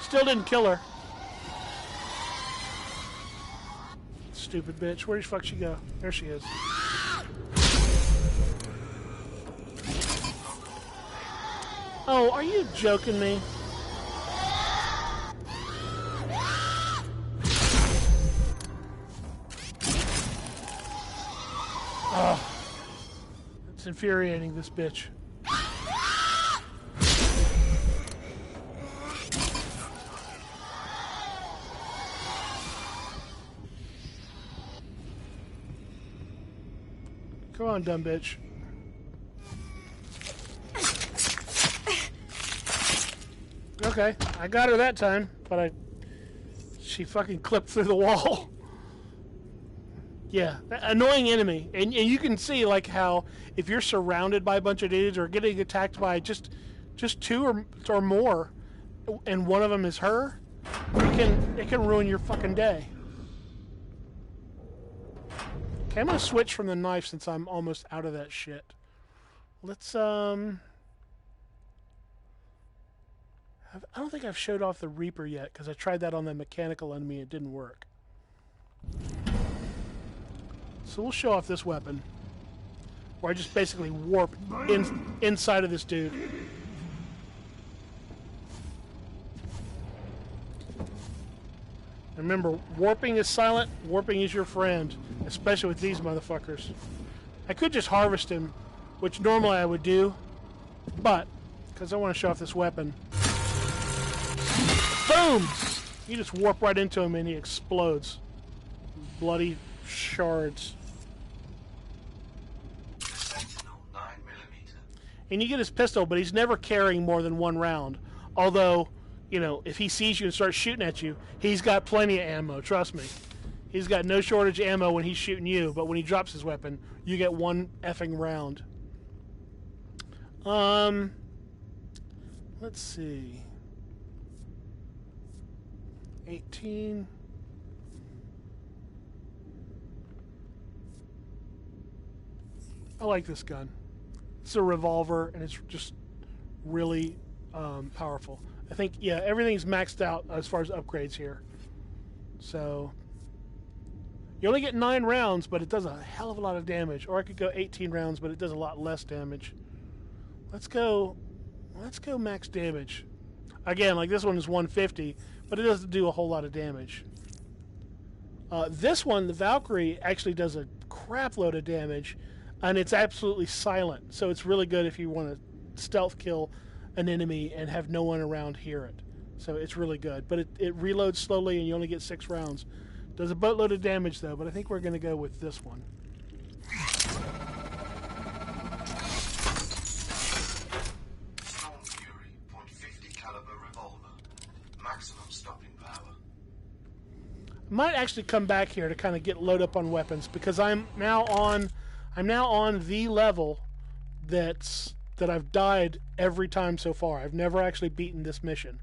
Still didn't kill her. Stupid bitch. Where the fuck she go? There she is. Oh, are you joking me? Oh, it's infuriating, this bitch. Come on, dumb bitch. Okay, I got her that time, but she fucking clipped through the wall. Yeah, annoying enemy. And you can see like how if you're surrounded by a bunch of dudes or getting attacked by just two or more, and one of them is her, it can ruin your fucking day. Okay, I'm gonna switch from the knife since I'm almost out of that shit. Let's I don't think I've showed off the Reaper yet because I tried that on the mechanical enemy. It didn't work. So we'll show off this weapon, where I just basically warp inside of this dude. Remember, warping is silent, warping is your friend, especially with these motherfuckers. I could just harvest him, which normally I would do, but because I want to show off this weapon. Boom! You just warp right into him and he explodes. Bloody shards. And you get his pistol, but he's never carrying more than one round. Although, you know, if he sees you and starts shooting at you, he's got plenty of ammo, trust me. He's got no shortage of ammo when he's shooting you, but when he drops his weapon, you get one effing round. Let's see. 18. I like this gun. It's a revolver, and it's just really powerful. I think, yeah, everything's maxed out as far as upgrades here. So, you only get 9 rounds, but it does a hell of a lot of damage. Or I could go 18 rounds, but it does a lot less damage. Let's go max damage. Again, like this one is 150, but it doesn't do a whole lot of damage. This one, the Valkyrie, actually does a crap load of damage, and it's absolutely silent. So it's really good if you want to stealth kill an enemy and have no one around hear it. So it's really good. But it reloads slowly, and you only get 6 rounds. Does a boatload of damage, though, but I think we're going to go with this one. Might actually come back here to kind of get load up on weapons because I'm now on the level that I've died every time so far. I've never actually beaten this mission.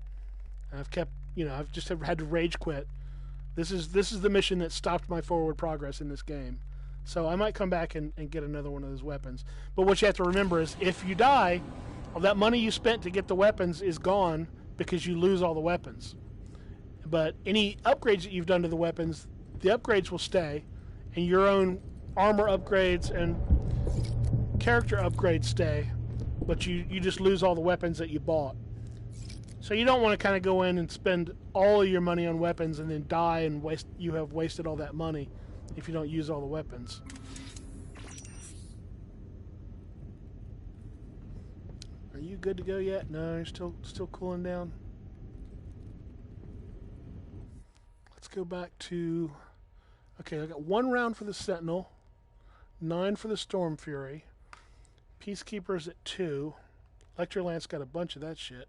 And I've kept, I've just had to rage quit. This is the mission that stopped my forward progress in this game. So I might come back and get another one of those weapons. But what you have to remember is if you die, all that money you spent to get the weapons is gone because you lose all the weapons. But any upgrades that you've done to the weapons, the upgrades will stay, and your own armor upgrades and character upgrades stay, but you just lose all the weapons that you bought. So you don't want to kind of go in and spend all of your money on weapons and then die and you have wasted all that money if you don't use all the weapons. Are you good to go yet? No, you're still cooling down. Let's go back to... Okay, I got 1 round for the Sentinel, 9 for the Storm Fury, Peacekeeper's at 2, Electrolance got a bunch of that shit.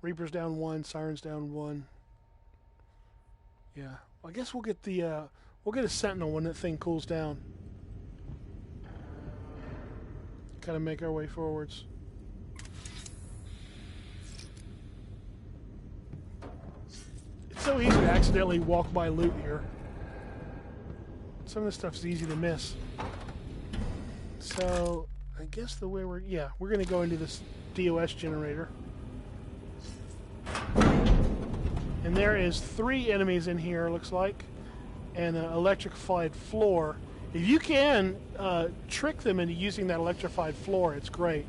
Reaper's down 1, Siren's down 1. Yeah, I guess we'll get a Sentinel when that thing cools down. Kind of make our way forwards. It's so easy to accidentally walk by loot here. Some of this stuff's easy to miss. So I guess the way we're going to go into this DOS generator. And there is 3 enemies in here, looks like, and an electrified floor. If you can trick them into using that electrified floor, it's great.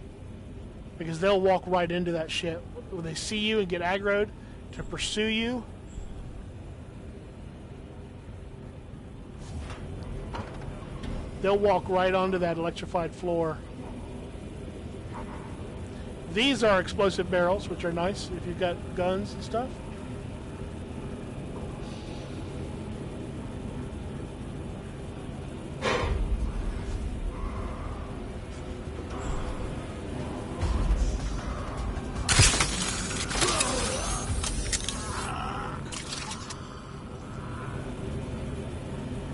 Because they'll walk right into that shit. When they see you and get aggroed to pursue you. They'll walk right onto that electrified floor. These are explosive barrels, which are nice if you've got guns and stuff.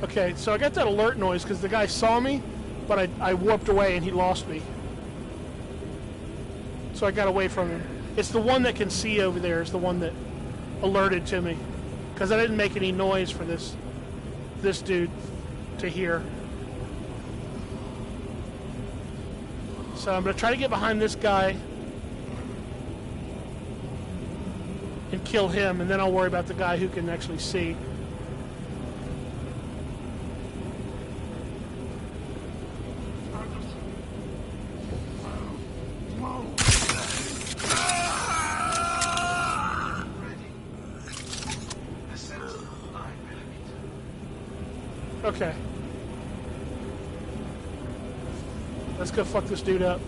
Okay, so I got that alert noise because the guy saw me, but I warped away and he lost me. So I got away from him. It's the one that can see over there is the one that alerted to me. Because I didn't make any noise for this dude to hear. So I'm going to try to get behind this guy and kill him, and then I'll worry about the guy who can actually see. Okay. Let's go fuck this dude up.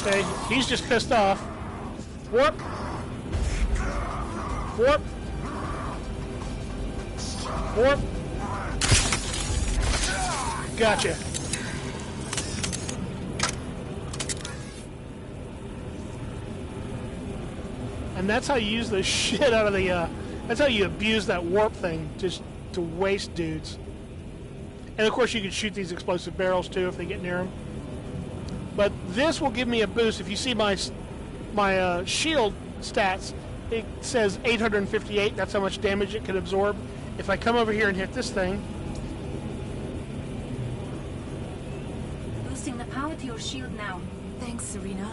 Okay, he's just pissed off. Warp. Warp. Warp. Gotcha. And that's how you use the shit out of the, that's how you abuse that warp thing, just to waste dudes. And of course you can shoot these explosive barrels too if they get near them. But this will give me a boost. If you see my shield stats, it says 858, that's how much damage it can absorb. If I come over here and hit this thing. Boosting the power to your shield now. Thanks, Serena.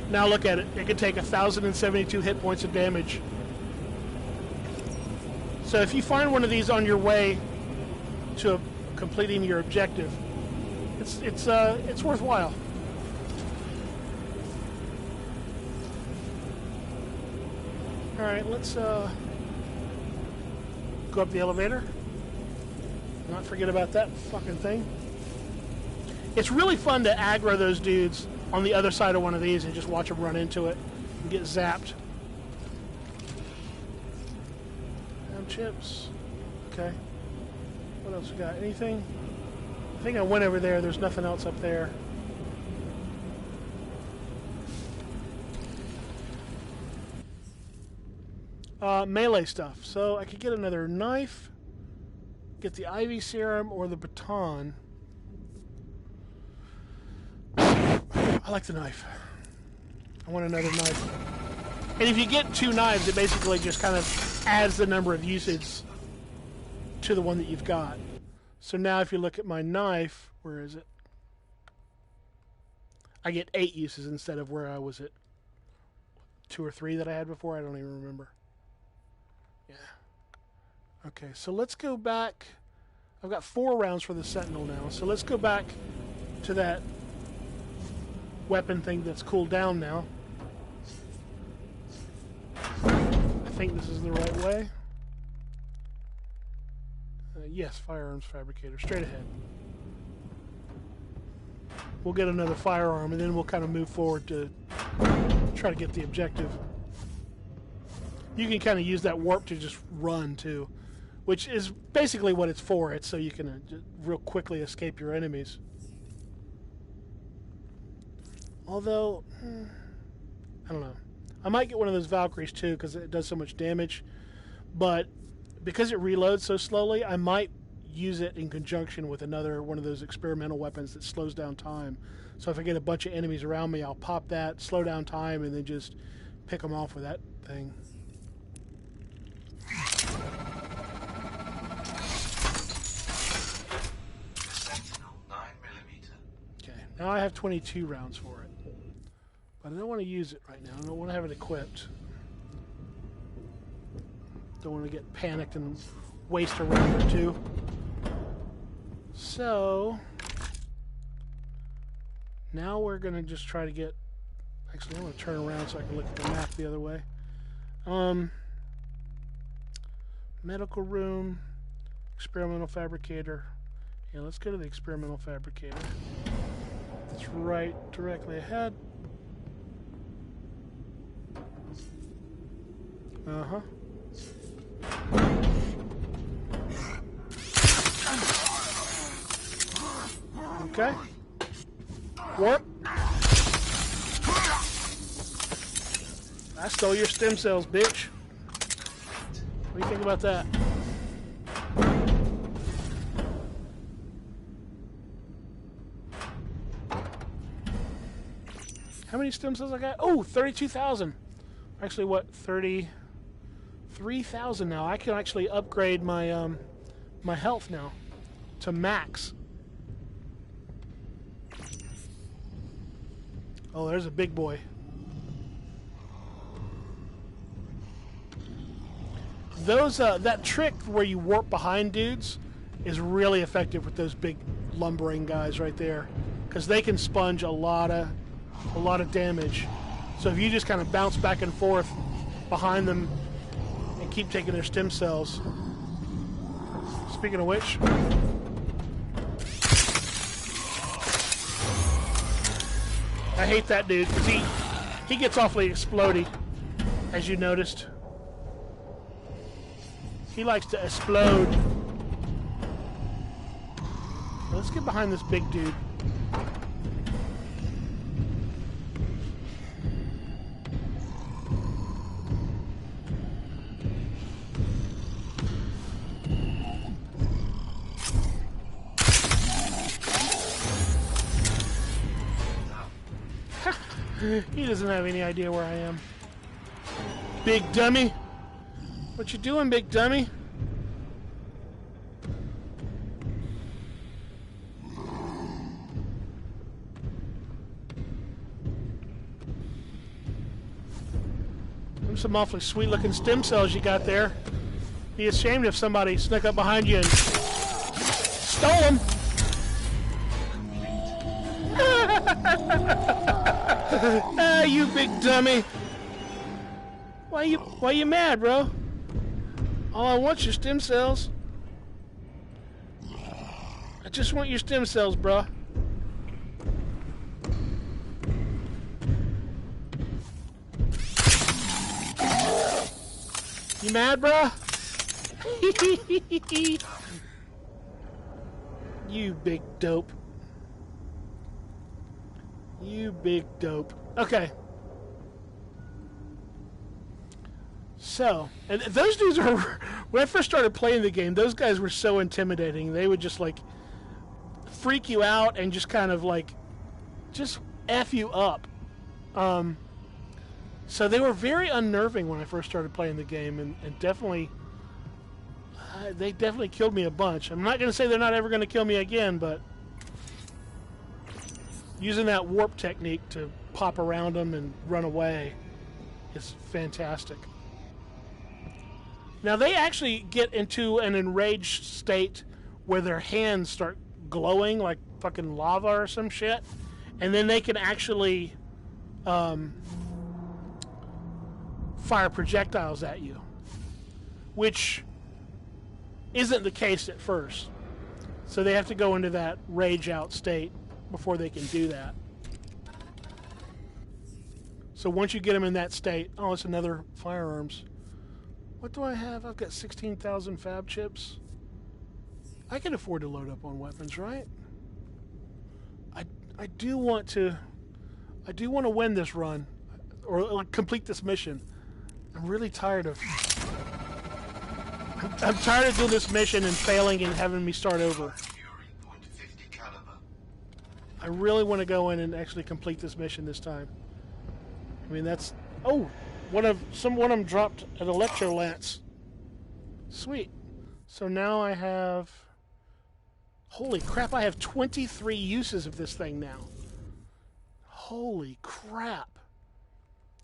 Now look at it. It can take 1,072 hit points of damage. So if you find one of these on your way to completing your objective, it's worthwhile. All right, let's go up the elevator. Not forget about that fucking thing. It's really fun to aggro those dudes on the other side of one of these and just watch them run into it and get zapped. Chips. Okay. What else we got? Anything? I think I went over there. There's nothing else up there. Melee stuff. So I could get another knife, get the IV serum, or the baton. I like the knife. I want another knife. And if you get 2 knives, it basically just kind of adds the number of uses to the one that you've got. So now if you look at my knife, where is it? I get 8 uses instead of where I was at 2 or 3 that I had before. I don't even remember. Yeah. Okay, so let's go back. I've got 4 rounds for the Sentinel now. So let's go back to that weapon thing that's cooled down now. I think this is the right way. Yes, firearms fabricator. Straight ahead. We'll get another firearm and then we'll kind of move forward to try to get the objective. You can kind of use that warp to just run too, which is basically what it's for. It's so you can just real quickly escape your enemies. Although, I don't know. I might get one of those Valkyries too because it does so much damage. But because it reloads so slowly, I might use it in conjunction with another one of those experimental weapons that slows down time. So if I get a bunch of enemies around me, I'll pop that, slow down time, and then just pick them off with that thing. Sentinel 9mm. Okay, now I have 22 rounds for it. But I don't want to use it right now. I don't want to have it equipped. Don't want to get panicked and waste a round or 2. So now we're going to just try to get... Actually, I'm going to turn around so I can look at the map the other way. Medical room, experimental fabricator. Yeah, let's go to the experimental fabricator. It's right directly ahead. Uh-huh. Okay. Warp. I stole your stem cells, bitch. What do you think about that? How many stem cells I got? Oh, 32,000. Actually, what? 33,000 now. I can actually upgrade my my health now to max. Oh, there's a big boy. Those that trick where you warp behind dudes is really effective with those big lumbering guys right there, because they can sponge a lot of damage. So if you just kind of bounce back and forth behind them and keep taking their stem cells. Speaking of which, I hate that dude because he gets awfully explodey, as you noticed. He likes to explode. Let's get behind this big dude. He doesn't have any idea where I am. Big dummy. What you doing, big dummy? There's some awfully sweet-looking stem cells you got there. Be ashamed if somebody snuck up behind you and stole them. Ah, you big dummy. Why you mad, bro? All I want's your stem cells. I just want your stem cells, bro. You mad, bro? You big dope. You big dope. Okay. So, and those dudes were, when I first started playing the game, those guys were so intimidating. They would just like freak you out and just kind of like just F you up. So they were very unnerving when I first started playing the game, and definitely, they definitely killed me a bunch. I'm not going to say they're not ever going to kill me again, but using that warp technique to pop around them and run away is fantastic. Now they actually get into an enraged state where their hands start glowing like fucking lava or some shit, and then they can actually fire projectiles at you, which isn't the case at first. So they have to go into that rage out state before they can do that. So once you get them in that state, oh, it's another firearms. What do I have? I've got 16,000 fab chips. I can afford to load up on weapons, right? I do want to win this run, or complete this mission. I'm really tired of. I'm tired of doing this mission and failing and having me start over. I really want to go in and actually complete this mission this time. I mean, that's... Oh! One of them dropped an electro lance. Sweet. So now I have... Holy crap, I have 23 uses of this thing now. Holy crap.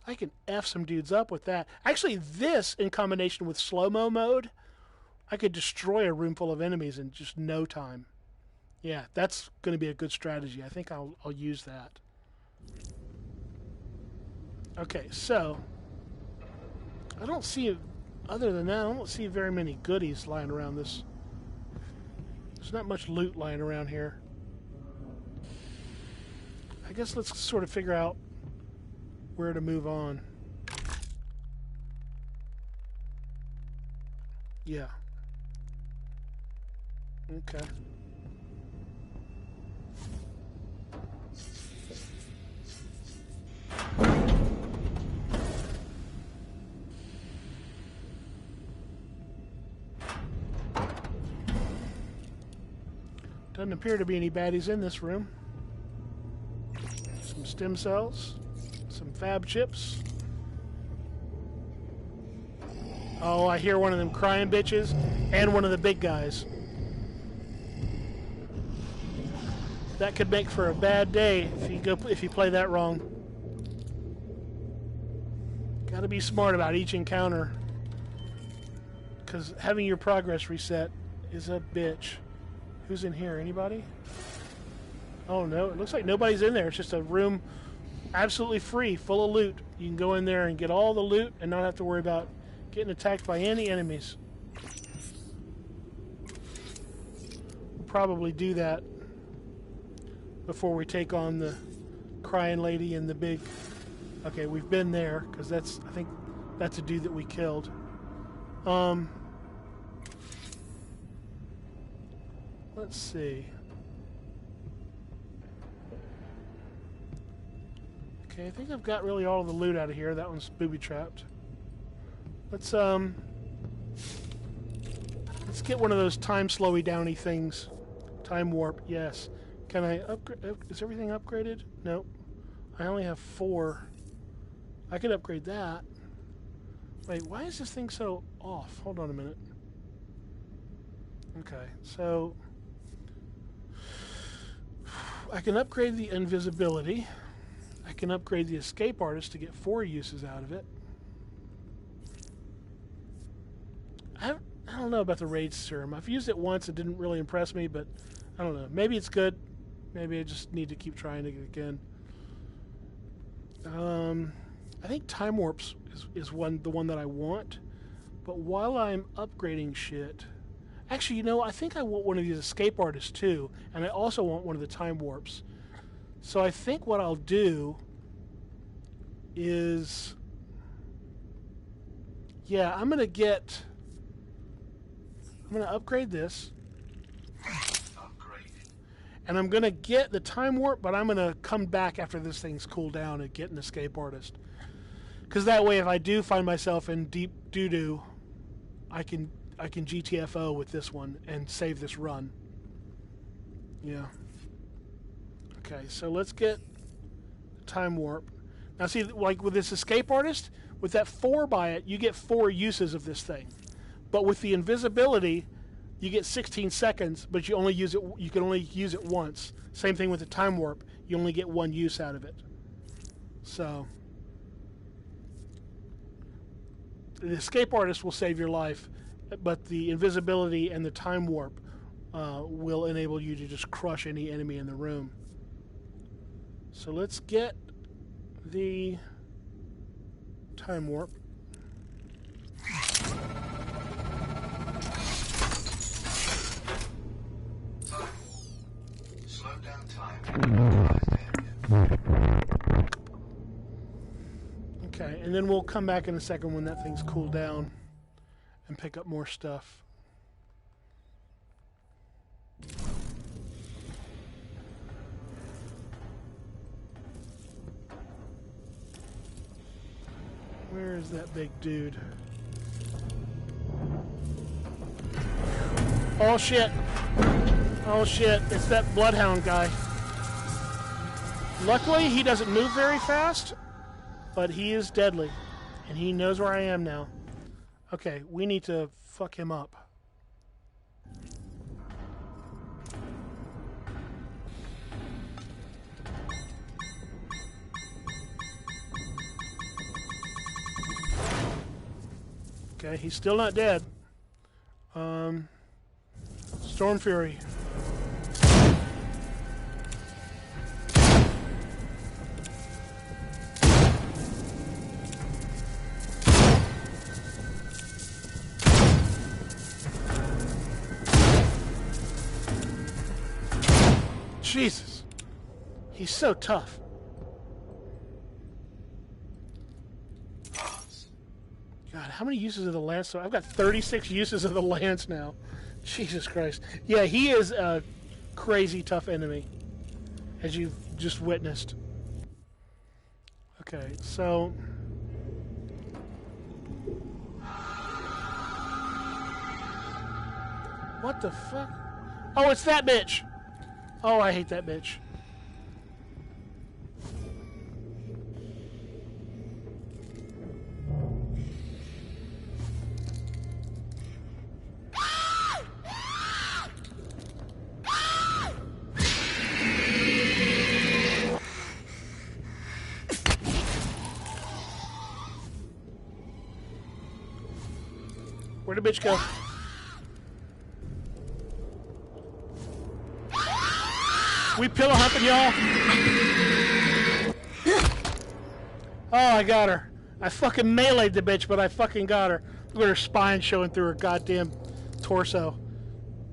I can F some dudes up with that. Actually, this, in combination with slow-mo mode, I could destroy a room full of enemies in just no time. Yeah, that's going to be a good strategy. I think I'll use that. Okay, so... I don't see... Other than that, I don't see very many goodies lying around this. There's not much loot lying around here. I guess let's sort of figure out where to move on. Yeah. Okay. Doesn't appear to be any baddies in this room. Some stem cells, some fab chips. Oh, I hear one of them crying bitches and one of the big guys. That could make for a bad day if you play that wrong. Gotta be smart about each encounter, because having your progress reset is a bitch. Who's in here? Anybody? Oh no, it looks like nobody's in there. It's just a room absolutely free, full of loot. You can go in there and get all the loot and not have to worry about getting attacked by any enemies. We'll probably do that before we take on the crying lady and the big... Okay, we've been there, because that's... I think that's a dude that we killed. Let's see. Okay, I think I've got really all of the loot out of here. That one's booby-trapped. Let's get one of those time-slowy-downy things. Time warp, yes. Can I upgrade? Is everything upgraded? Nope. I only have 4. I could upgrade that. Wait, why is this thing so off? Hold on a minute. Okay, so... I can upgrade the invisibility. I can upgrade the escape artist to get 4 uses out of it. I don't know about the rage serum. I've used it once. It didn't really impress me, but I don't know. Maybe it's good. Maybe I just need to keep trying it again. I think time warps is the one that I want. But while I'm upgrading shit... Actually, you know, I think I want one of these escape artists too, and I also want one of the time warps. So I think what I'll do is... Yeah, I'm going to upgrade this. Upgraded. And I'm going to get the time warp, but I'm going to come back after this thing's cooled down and get an escape artist. Because that way, if I do find myself in deep doo-doo, I can GTFO with this one and save this run. Yeah. Okay, so let's get time warp. Now see, like with this escape artist, with that 4 by it, you get 4 uses of this thing. But with the invisibility, you get 16 seconds, but you only use it. You can only use it once. Same thing with the time warp. You only get 1 use out of it. So the escape artist will save your life, but the invisibility and the time warp will enable you to just crush any enemy in the room. So let's get the time warp. Slow down time. Okay, and then we'll come back in a second when that thing's cooled down and pick up more stuff. Where is that big dude? Oh shit! Oh shit, it's that bloodhound guy. Luckily, he doesn't move very fast, but he is deadly. And he knows where I am now. Okay, we need to fuck him up. Okay, he's still not dead. Storm Fury. Jesus. He's so tough. God, how many uses of the lance? So I've got 36 uses of the lance now. Jesus Christ. Yeah, he is a crazy tough enemy, as you've just witnessed. Okay, so... What the fuck? Oh, it's that bitch! Oh, I hate that bitch. Where'd the bitch go? We pillow humping, y'all. Oh, I got her. I fucking meleeed the bitch, but I fucking got her. Look at her spine showing through her goddamn torso.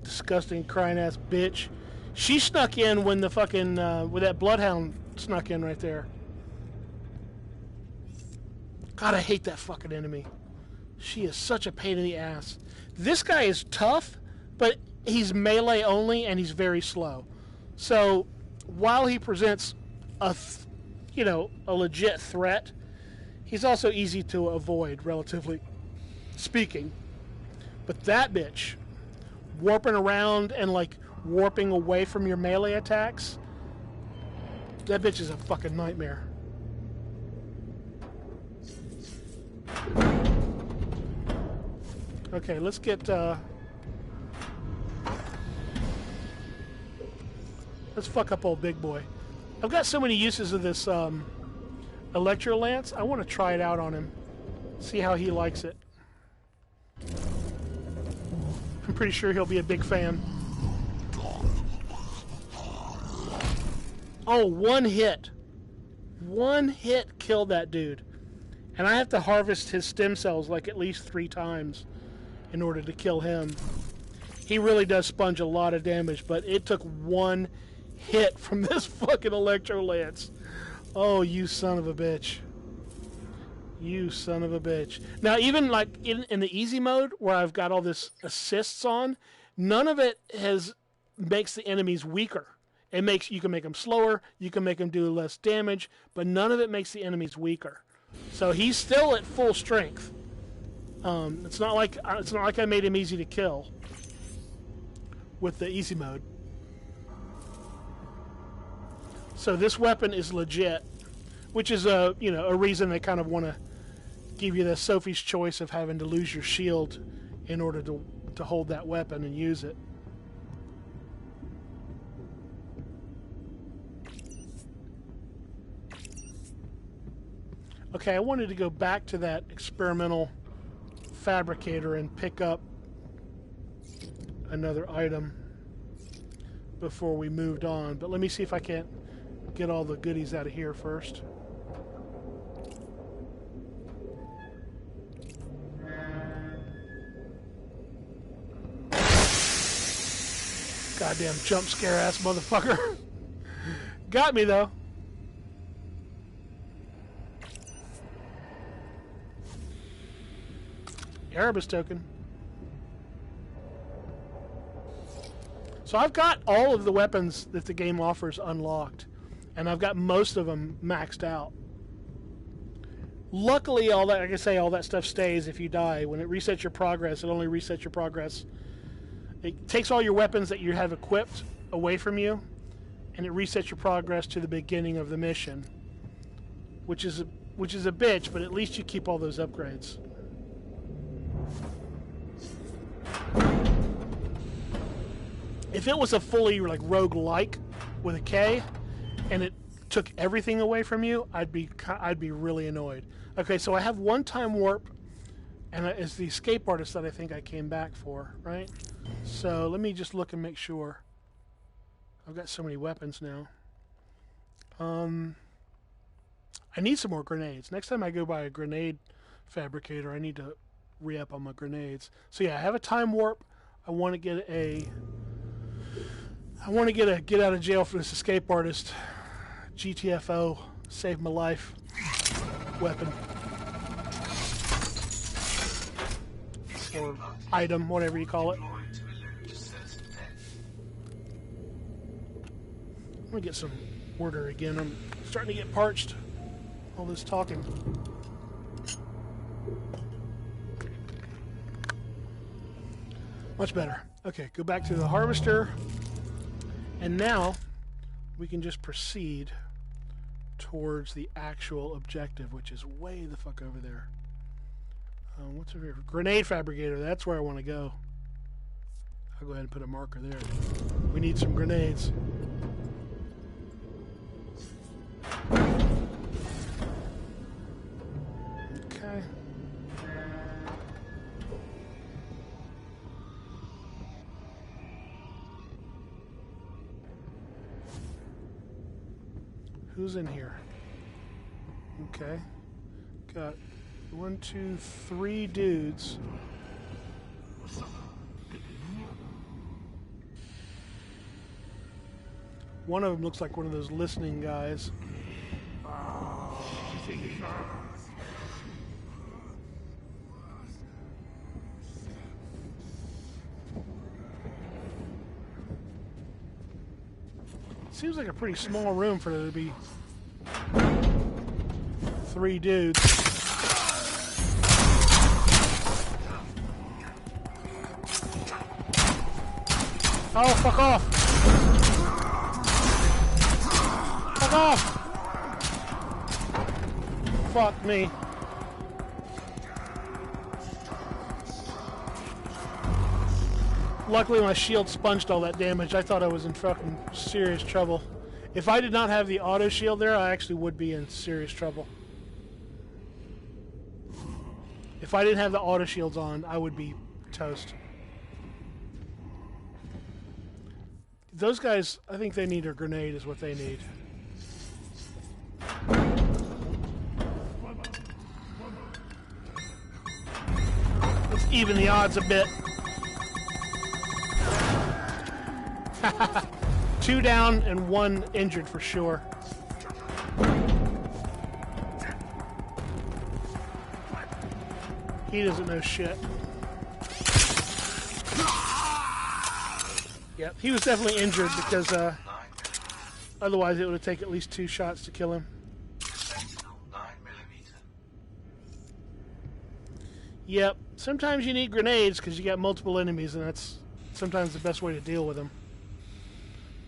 Disgusting, crying ass bitch. She snuck in when the fucking, with that bloodhound snuck in right there. God, I hate that fucking enemy. She is such a pain in the ass. This guy is tough, but he's melee only and he's very slow. So while he presents a legit threat, he's also easy to avoid, relatively speaking. But that bitch, warping around and like warping away from your melee attacks, that bitch is a fucking nightmare. Okay, let's get let's fuck up old big boy. I've got so many uses of this Electro Lance. I want to try it out on him. See how he likes it. I'm pretty sure he'll be a big fan. Oh, one hit. One hit killed that dude. And I have to harvest his stem cells like at least 3 times in order to kill him. He really does sponge a lot of damage, but it took one hit from this fucking Electro Lance. Oh, you son of a bitch. You son of a bitch. Now, even like in the easy mode, where I've got all this assists on, none of it makes the enemies weaker. You can make them slower, you can make them do less damage, but none of it makes the enemies weaker. So he's still at full strength. It's not like I made him easy to kill with the easy mode. So this weapon is legit, which is a reason they kind of want to give you the Sophie's choice of having to lose your shield in order to hold that weapon and use it. Okay, I wanted to go back to that experimental fabricator and pick up another item before we moved on. But let me see if I can't get all the goodies out of here first. Goddamn jump scare ass motherfucker. Got me though. Erebus token. So I've got all of the weapons that the game offers unlocked, and I've got most of them maxed out. Luckily, all that, like I say, all that stuff stays if you die. When it resets your progress, it only resets your progress. It takes all your weapons that you have equipped away from you, and it resets your progress to the beginning of the mission, which is a bitch, but at least you keep all those upgrades. If it was a fully like roguelike with a K, and it took everything away from you, I'd be really annoyed. Okay, so I have one time warp, and it's the escape artist that I think I came back for, right? So let me just look and make sure. I've got so many weapons now. I need some more grenades. Next time I go by a grenade fabricator, I need to re-up on my grenades. So yeah, I have a time warp. I want to get a get out of jail for this escape artist GTFO save my life weapon or item, whatever you call it. I'm gonna get some water again. I'm starting to get parched. All this talking. Much better. Okay, go back to the harvester. And now we can just proceed towards the actual objective, which is way the fuck over there. What's over here? Grenade fabricator. That's where I want to go. I'll go ahead and put a marker there. We need some grenades. Okay. Who's in here? Okay. Got 1, 2, 3 dudes. One of them looks like one of those listening guys. Seems like a pretty small room for there to be 3 dudes. Oh, fuck off! Fuck off! Fuck me. Luckily my shield sponged all that damage. I thought I was in fucking serious trouble. If I did not have the auto shield there, I actually would be in serious trouble. If I didn't have the auto shields on, I would be toast. Those guys, I think they need a grenade is what they need. Let's even the odds a bit. 2 down and 1 injured for sure. He doesn't know shit. Yep, he was definitely injured because Otherwise, it would take at least 2 shots to kill him. Sentinel 9mm. Yep. Sometimes you need grenades because you got multiple enemies, and that's sometimes the best way to deal with them.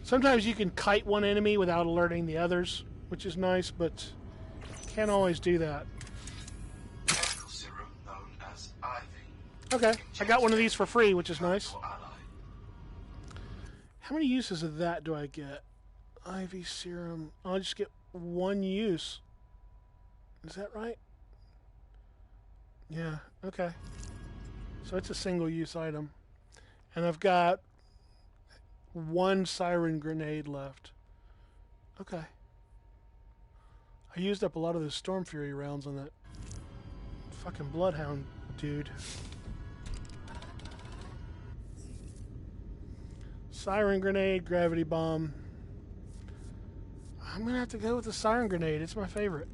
Sometimes you can kite one enemy without alerting the others, which is nice, but can't always do that. Medical serum known as Ivy. Okay, I got one of these for free, which is nice. Your ally. How many uses of that do I get? Ivy serum. I'll just get 1 use. Is that right? Yeah, okay. So it's a single-use item. And I've got 1 siren grenade left. Okay. I used up a lot of those Storm Fury rounds on that fucking Bloodhound dude. Siren grenade, gravity bomb. I'm gonna have to go with the siren grenade. It's my favorite.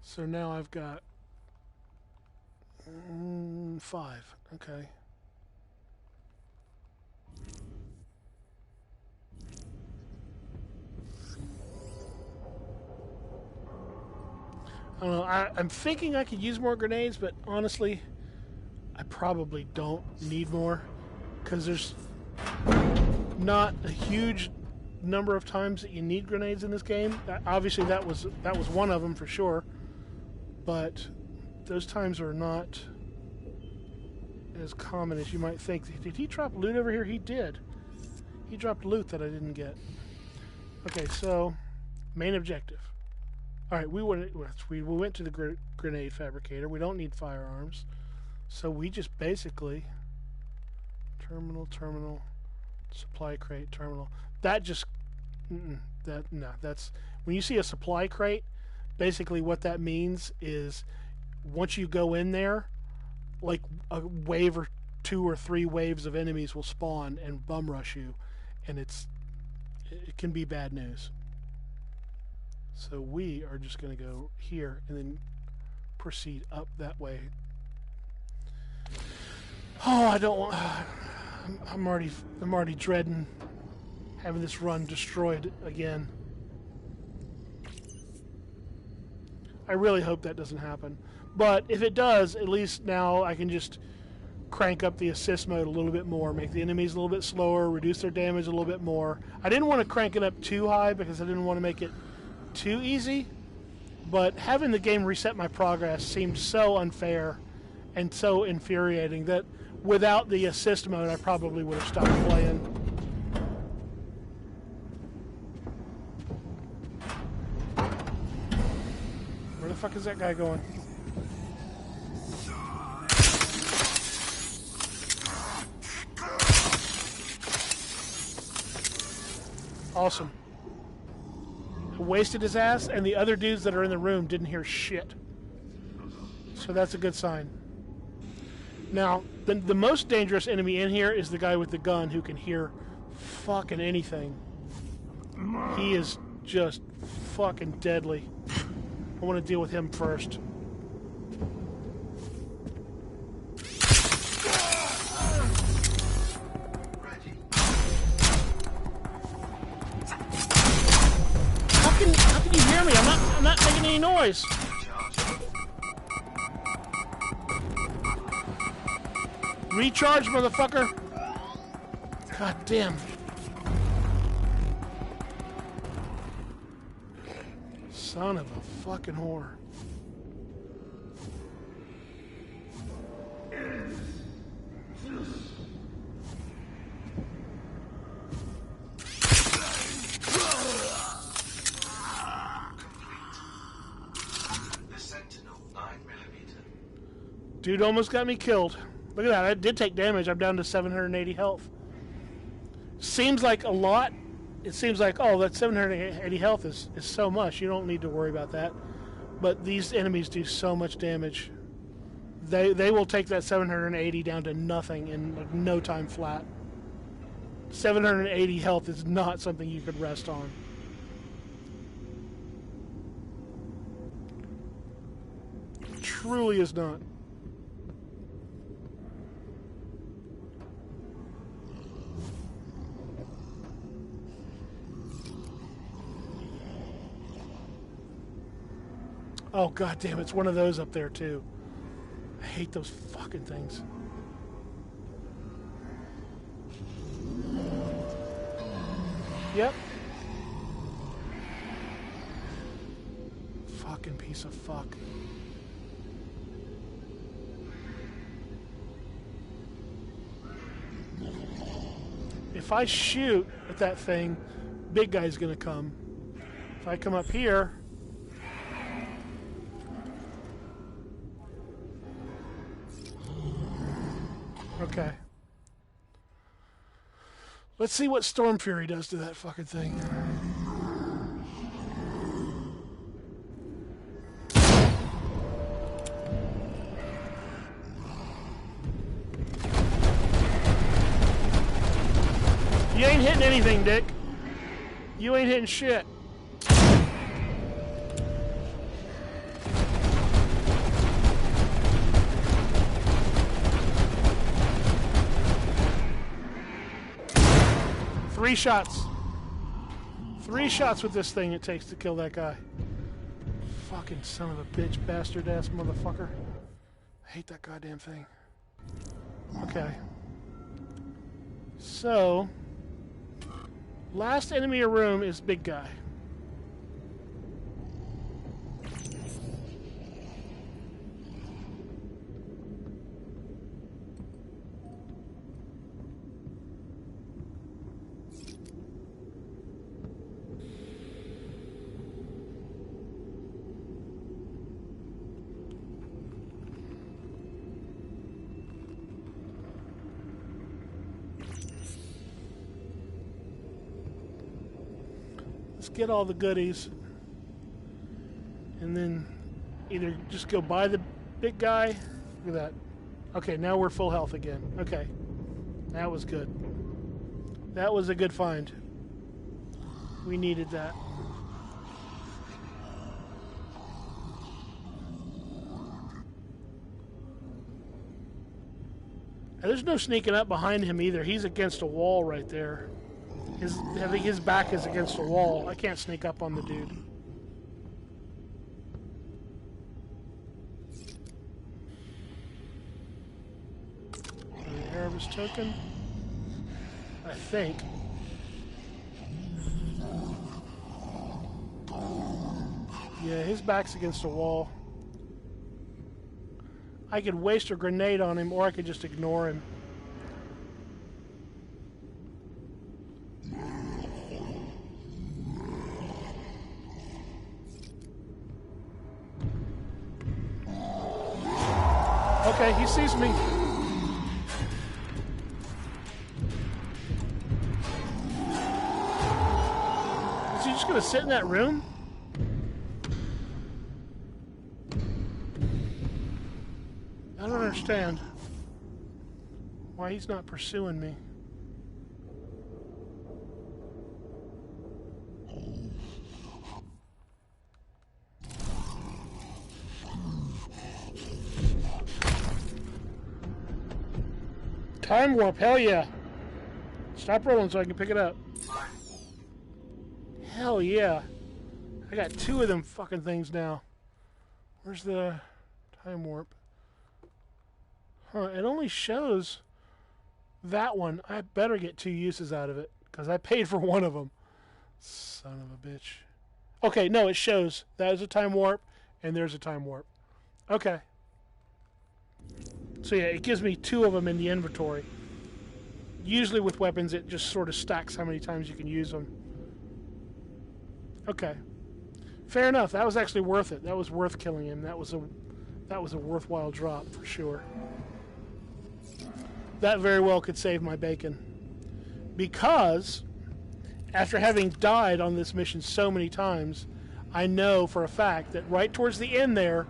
So now I've got 5. Okay. I don't know. I'm thinking I could use more grenades, but honestly, I probably don't need more because there's not a huge number of times that you need grenades in this game. Obviously, that was one of them for sure, but those times are not as common as you might think. Did he drop loot over here? He did. He dropped loot that I didn't get. Okay, so main objective. All right, we went to the grenade fabricator. We don't need firearms, so we just basically terminal, supply crate, terminal. That just that's when you see a supply crate. Basically, what that means is once you go in there, like a wave or 2 or 3 waves of enemies will spawn and bum rush you, and it can be bad news. So we are just going to go here and then proceed up that way. Oh, I don't want. I'm already dreading having this run destroyed again. I really hope that doesn't happen. But if it does, at least now I can just crank up the assist mode a little bit more, make the enemies a little bit slower, reduce their damage a little bit more. I didn't want to crank it up too high because I didn't want to make it too easy, but having the game reset my progress seemed so unfair and so infuriating that without the assist mode I probably would have stopped playing. Where the fuck is that guy going? Awesome. Wasted his ass, and the other dudes that are in the room didn't hear shit. So that's a good sign. Now, the most dangerous enemy in here is the guy with the gun who can hear fucking anything. He is just fucking deadly. I want to deal with him first. How can you hear me? I'm not making any noise. Recharge, motherfucker. God damn. Son of a fucking whore. Dude almost got me killed. Look at that. I did take damage. I'm down to 780 health. Seems like a lot. It seems like, oh, that 780 health is so much. You don't need to worry about that. But these enemies do so much damage. They will take that 780 down to nothing in like no time flat. 780 health is not something you could rest on. truly is not. Oh, god damn, it's one of those up there, too. I hate those fucking things. Yep. Fucking piece of fuck. If I shoot at that thing, big guy's gonna come. If I come up here... Okay. Let's see what Storm Fury does to that fucking thing. You ain't hitting anything, Dick. You ain't hitting shit. Three shots. 3 shots with this thing it takes to kill that guy. Fucking son of a bitch, bastard ass motherfucker. I hate that goddamn thing. Okay. So, last enemy in room is big guy. Get all the goodies and then either just go by the big guy. Look at that. Okay, now we're full health again. Okay, that was good. That was a good find. We needed that. And there's no sneaking up behind him either. He's against a wall right there. I think his back is against a wall. I can't sneak up on the dude. An Erebus token? I think. Yeah, his back's against a wall. I could waste a grenade on him, or I could just ignore him. Okay, he sees me. Is he just gonna sit in that room? I don't understand why he's not pursuing me. Time warp, hell yeah. Stop rolling so I can pick it up. Hell yeah. I got 2 of them fucking things now. Where's the time warp? Huh, it only shows that one. I better get 2 uses out of it, because I paid for one of them. Son of a bitch. Okay, no, it shows. That is a time warp, and there's a time warp. Okay. So yeah, it gives me 2 of them in the inventory. Usually with weapons, it just sort of stacks how many times you can use them. Okay. Fair enough. That was actually worth it. That was worth killing him. That was a worthwhile drop for sure. That very well could save my bacon. Because after having died on this mission so many times, I know for a fact that right towards the end there,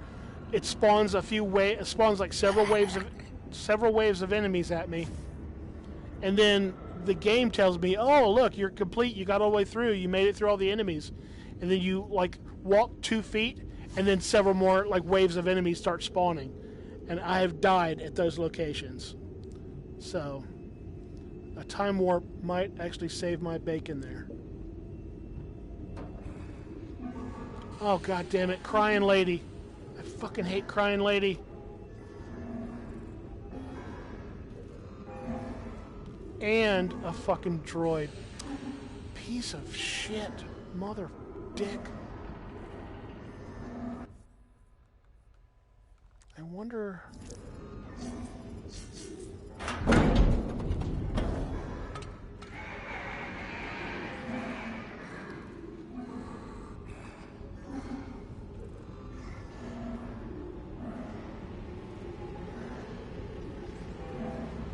it spawns like several waves of enemies at me, and then the game tells me, "Oh, look, you're complete. You got all the way through. You made it through all the enemies," and then you like walk 2 feet, and then several more like waves of enemies start spawning, and I have died at those locations. So a time warp might actually save my bacon there. Oh, god damn it, crying lady. I fucking hate crying lady. And a fucking droid. Piece of shit. Mother dick. I wonder...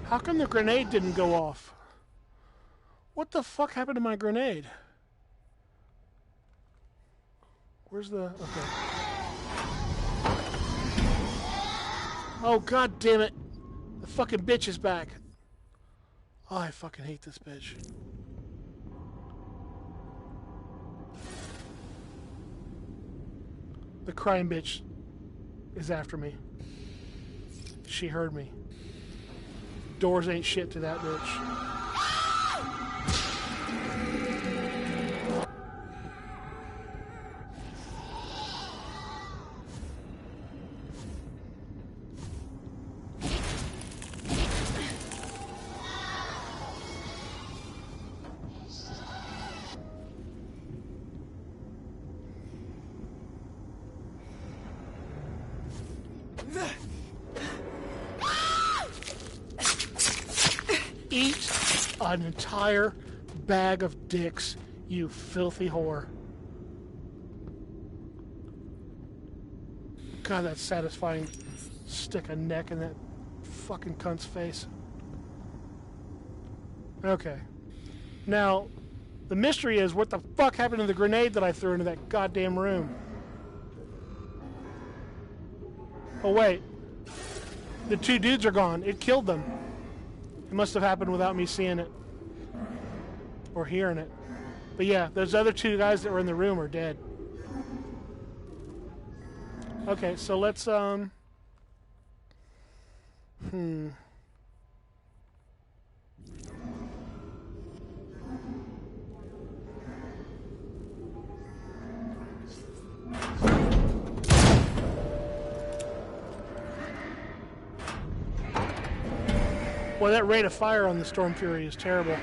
How come the grenade didn't go off? What the fuck happened to my grenade? Where's the... Okay. Oh, god damn it. The fucking bitch is back. Oh, I fucking hate this bitch. The crying bitch is after me. She heard me. Doors ain't shit to that bitch. Eat an entire bag of dicks, you filthy whore. God, that's satisfying. Stick a neck in that fucking cunt's face. Okay. Now, the mystery is what the fuck happened to the grenade that I threw into that goddamn room? Oh, wait. The two dudes are gone. It killed them. It must have happened without me seeing it. Or hearing it. But yeah, those other two guys that were in the room are dead. Okay, so let's, Boy, that rate of fire on the Storm Fury is terrible.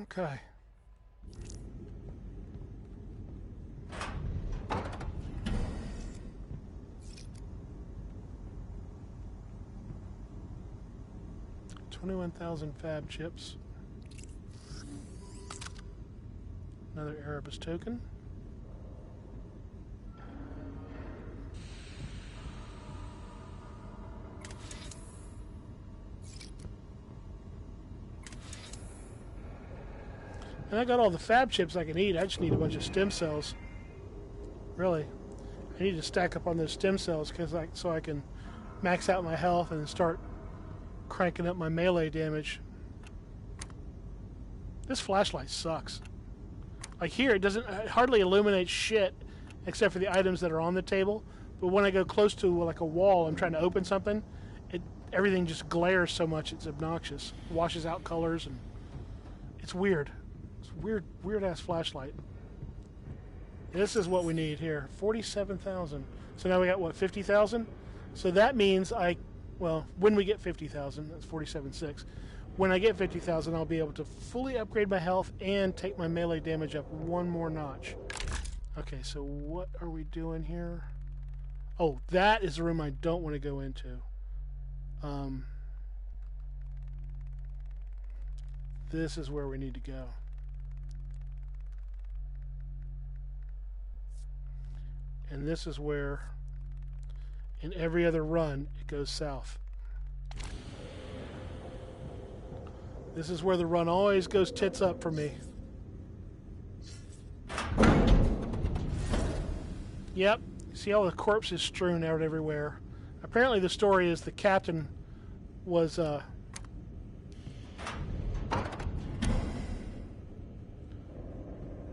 Okay. $21,000 fab chips. Another Erebus token. And I got all the fab chips I can eat. I just need a bunch of stem cells. Really. I need to stack up on those stem cells so I can max out my health and start cranking up my melee damage. This flashlight sucks. Like here, it hardly illuminates shit except for the items that are on the table. But when I go close to like a wall, I'm trying to open something, everything just glares so much it's obnoxious. It washes out colors and it's weird. It's a weird ass flashlight. This is what we need here. 47,000. So now we got what, 50,000? So that means when we get 50,000, that's 47.6. When I get 50,000, I'll be able to fully upgrade my health and take my melee damage up one more notch. Okay, so what are we doing here? Oh, that is the room I don't want to go into. This is where we need to go. And this is where, in every other run, it goes south. This is where the run always goes tits up for me. Yep. See all the corpses strewn out everywhere. Apparently the story is the captain was, the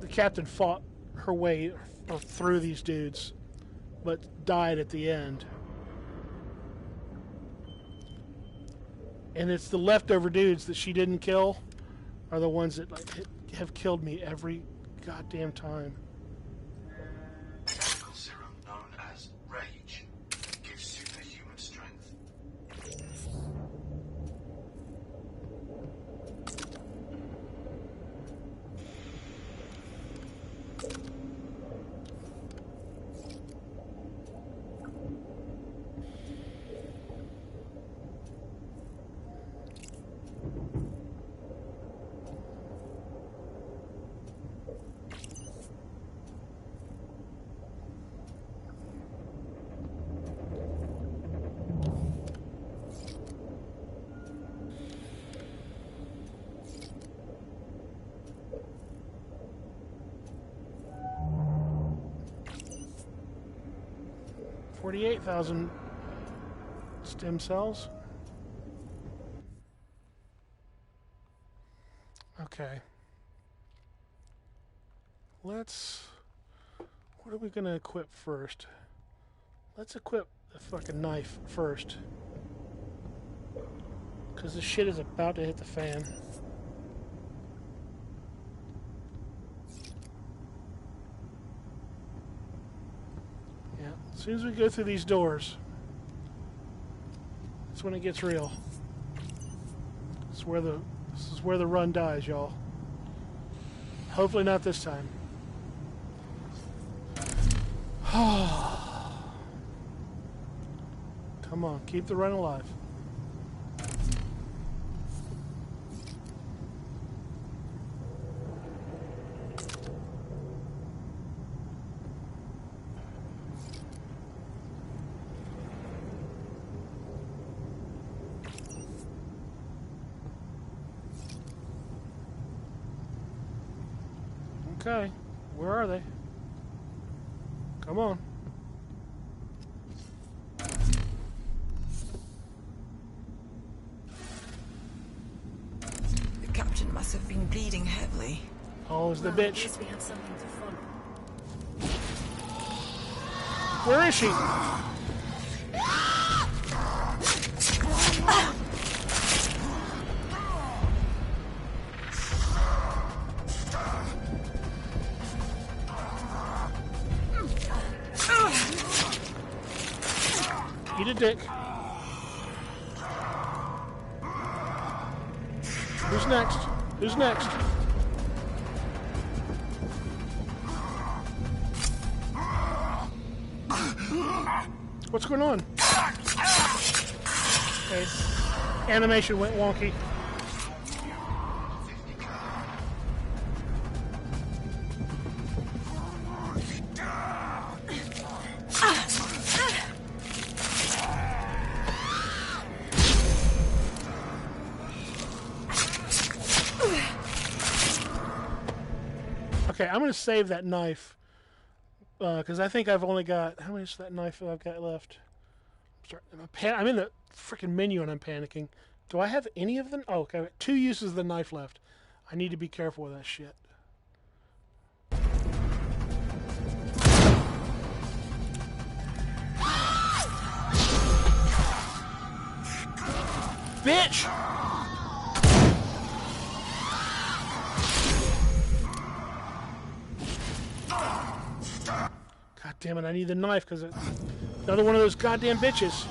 captain fought her way through these dudes, but died at the end. And it's the leftover dudes that she didn't kill are the ones that like have killed me every goddamn time. Chemical serum known as Rage gives superhuman strength. $48,000 stem cells. Okay. Let's... What are we going to equip first? Let's equip the fucking knife first. Because this shit is about to hit the fan. Yeah, as soon as we go through these doors, that's when it gets real. This is where the run dies, y'all. Hopefully not this time. Come on, keep the run alive. Okay, where are they? Come on. The captain must have been bleeding heavily. Oh, is the Well, I bitch. guess we have something to follow. Where is she? Eat a dick. Who's next? Who's next? What's going on? Okay. Animation went wonky. Okay, I'm going to save that knife because I think I've only got... How much is that knife that I've got left? I'm in the freaking menu and I'm panicking. Do I have any of them? Oh, okay. 2 uses of the knife left. I need to be careful with that shit. Bitch! God damn it, I need the knife because it's another one of those goddamn bitches.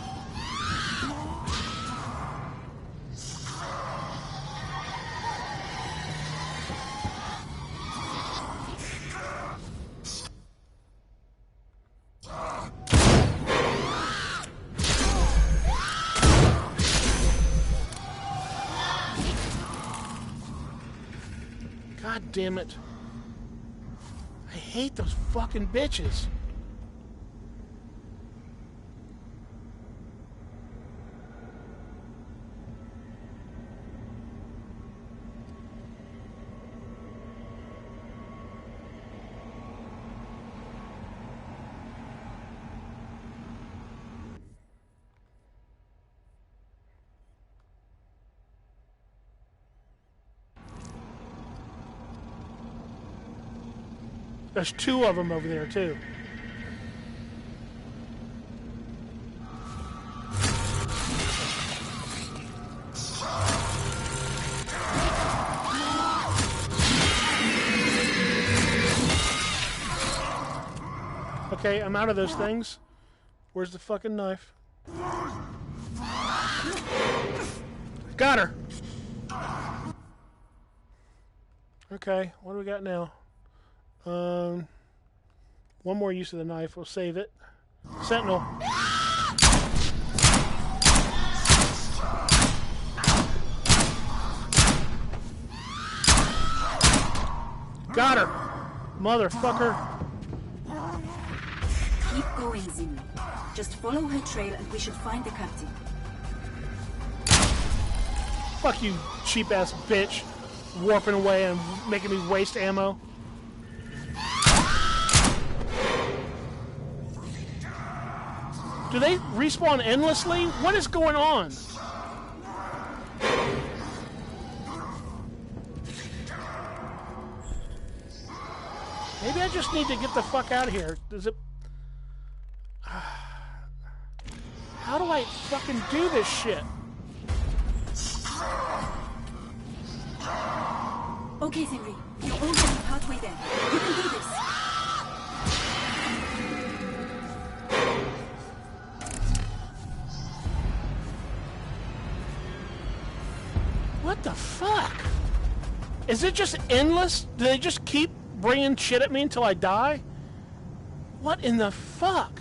God damn it. I hate those fucking bitches. There's two of them over there, too. Okay, I'm out of those things. Where's the fucking knife? Got her! Okay, what do we got now? One more use of the knife. We'll save it. Sentinel. Got her! Motherfucker. Keep going, Zimri. Just follow her trail and we should find the captain. Fuck you, cheap-ass bitch. Warping away and making me waste ammo. Do they respawn endlessly? What is going on? Maybe I just need to get the fuck out of here. Does it... How do I fucking do this shit? Okay, Zimri. You're already halfway there. You can do this. What the fuck? Is it just endless? Do they just keep bringing shit at me until I die? What in the fuck?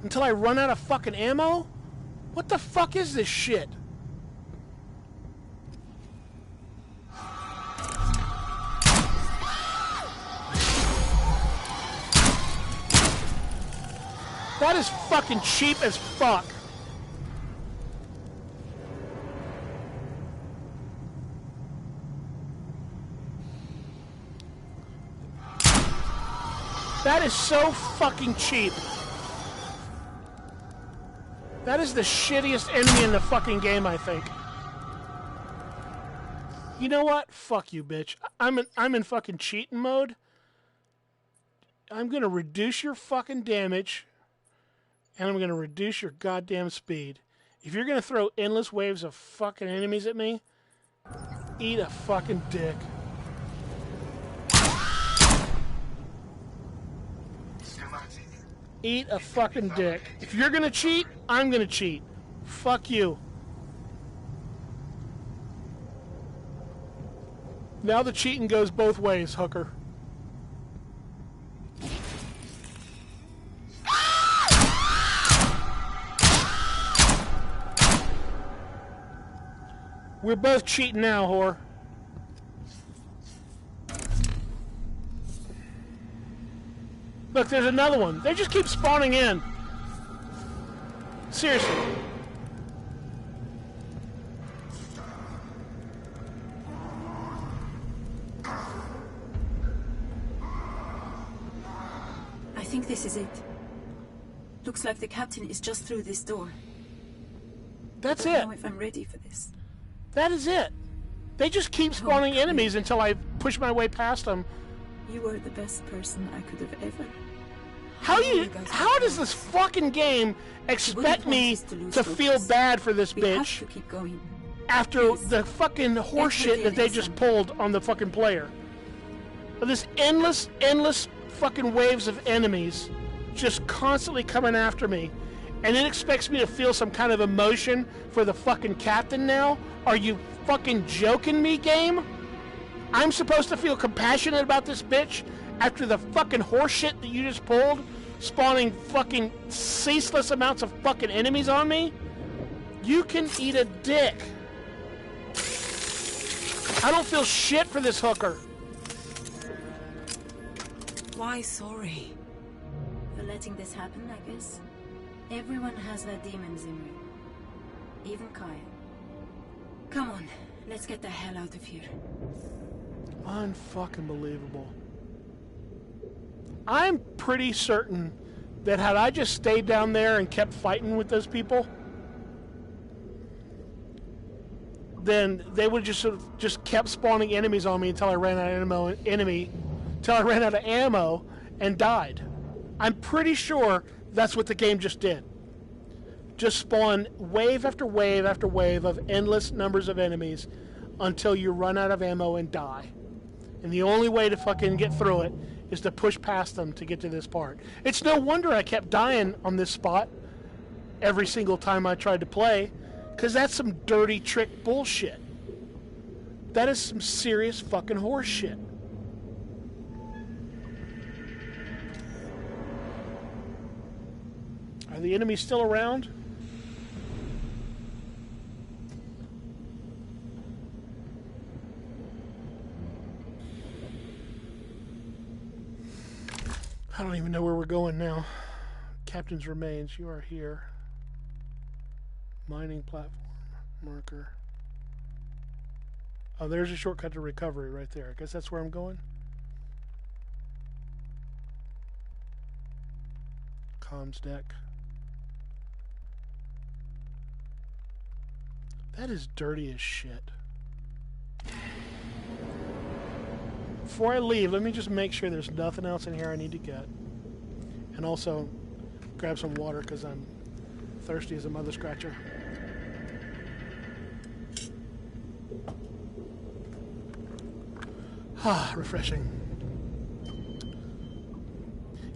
Until I run out of fucking ammo? What the fuck is this shit? That is fucking cheap as fuck. That is so fucking cheap. That is the shittiest enemy in the fucking game, I think. You know what? Fuck you, bitch. I'm in fucking cheating mode. I'm gonna reduce your fucking damage, and I'm gonna reduce your goddamn speed. If you're gonna throw endless waves of fucking enemies at me, eat a fucking dick. Eat a fucking dick. If you're gonna cheat, I'm gonna cheat. Fuck you. Now the cheating goes both ways, hooker. We're both cheating now, whore. Look, there's another one. They just keep spawning in. Seriously. I think this is it. Looks like the captain is just through this door. That's I don't it. know if I'm ready for this. That is it. They just keep spawning enemies until I push my way past them. You were the best person I could have ever. How does this fucking game expect me to feel bad for this We have bitch to keep going. after the fucking horseshit that they just pulled on the fucking player? This endless fucking waves of enemies just constantly coming after me, and it expects me to feel some kind of emotion for the fucking captain now? Are you fucking joking me, game? I'm supposed to feel compassionate about this bitch after the fucking horseshit that you just pulled, spawning fucking ceaseless amounts of fucking enemies on me? You can eat a dick. I don't feel shit for this hooker. Why sorry? For letting this happen, I guess. Everyone has their demons, Zimri. Even Kaya. Come on, let's get the hell out of here. Unfucking believable. I'm pretty certain that had I just stayed down there and kept fighting with those people, then they would just sort of just kept spawning enemies on me until I ran out of ammo and died. I'm pretty sure that's what the game just did. Just spawn wave after wave after wave of endless numbers of enemies until you run out of ammo and die. And the only way to fucking get through it is to push past them to get to this part. It's no wonder I kept dying on this spot every single time I tried to play, because that's some dirty trick bullshit. That is some serious fucking horse shit. Are the enemies still around? I don't even know where we're going now. Captain's remains. You are here. Mining platform. Marker. Oh, there's a shortcut to recovery right there. I guess that's where I'm going. Comms deck. That is dirty as shit. Before I leave, let me just make sure there's nothing else in here I need to get. And also, grab some water because I'm thirsty as a mother scratcher. Ah, refreshing.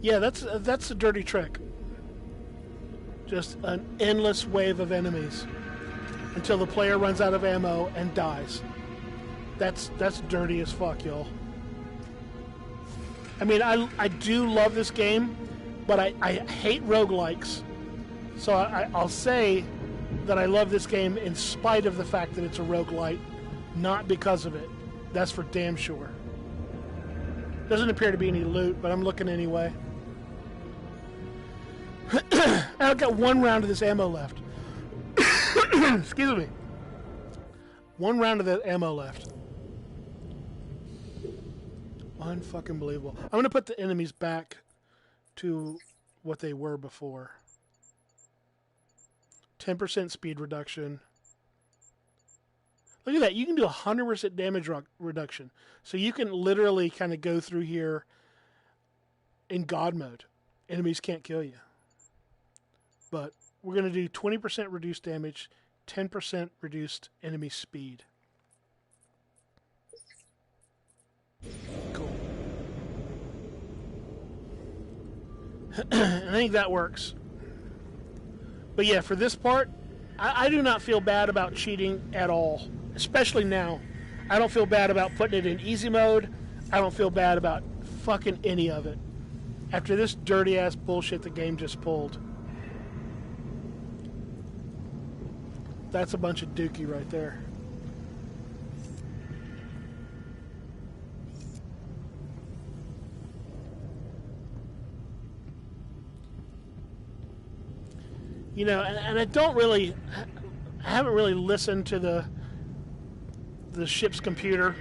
Yeah, that's a dirty trick. Just an endless wave of enemies until the player runs out of ammo and dies. That's dirty as fuck, y'all. I mean, I do love this game, but I hate roguelikes. So I'll say that I love this game in spite of the fact that it's a roguelite, not because of it. That's for damn sure. Doesn't appear to be any loot, but I'm looking anyway. I've got one round of this ammo left. Excuse me. One round of that ammo left. Unfucking believable. I'm going to put the enemies back to what they were before. 10% speed reduction. Look at that. You can do 100% damage reduction. So you can literally kind of go through here in God mode. Enemies can't kill you. But we're going to do 20% reduced damage, 10% reduced enemy speed. Cool. I think that works. But yeah, for this part, I do not feel bad about cheating at all. Especially now. I don't feel bad about putting it in easy mode. I don't feel bad about fucking any of it. After this dirty ass bullshit the game just pulled. That's a bunch of dookie right there. You know, and I haven't really listened to the ship's computer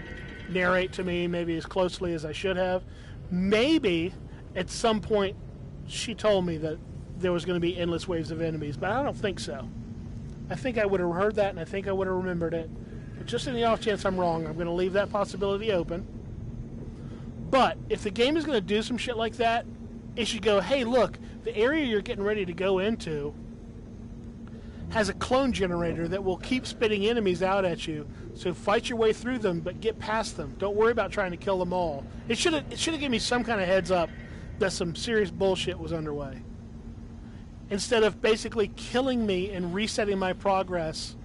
narrate to me maybe as closely as I should have. Maybe at some point she told me that there was going to be endless waves of enemies, but I don't think so. I think I would have heard that, and I think I would have remembered it. But just in the off chance I'm wrong, I'm going to leave that possibility open. But if the game is going to do some shit like that, it should go, hey, look, the area you're getting ready to go into has a clone generator that will keep spitting enemies out at you. So fight your way through them, but get past them. Don't worry about trying to kill them all. It should have given me some kind of heads up that some serious bullshit was underway. Instead of basically killing me and resetting my progress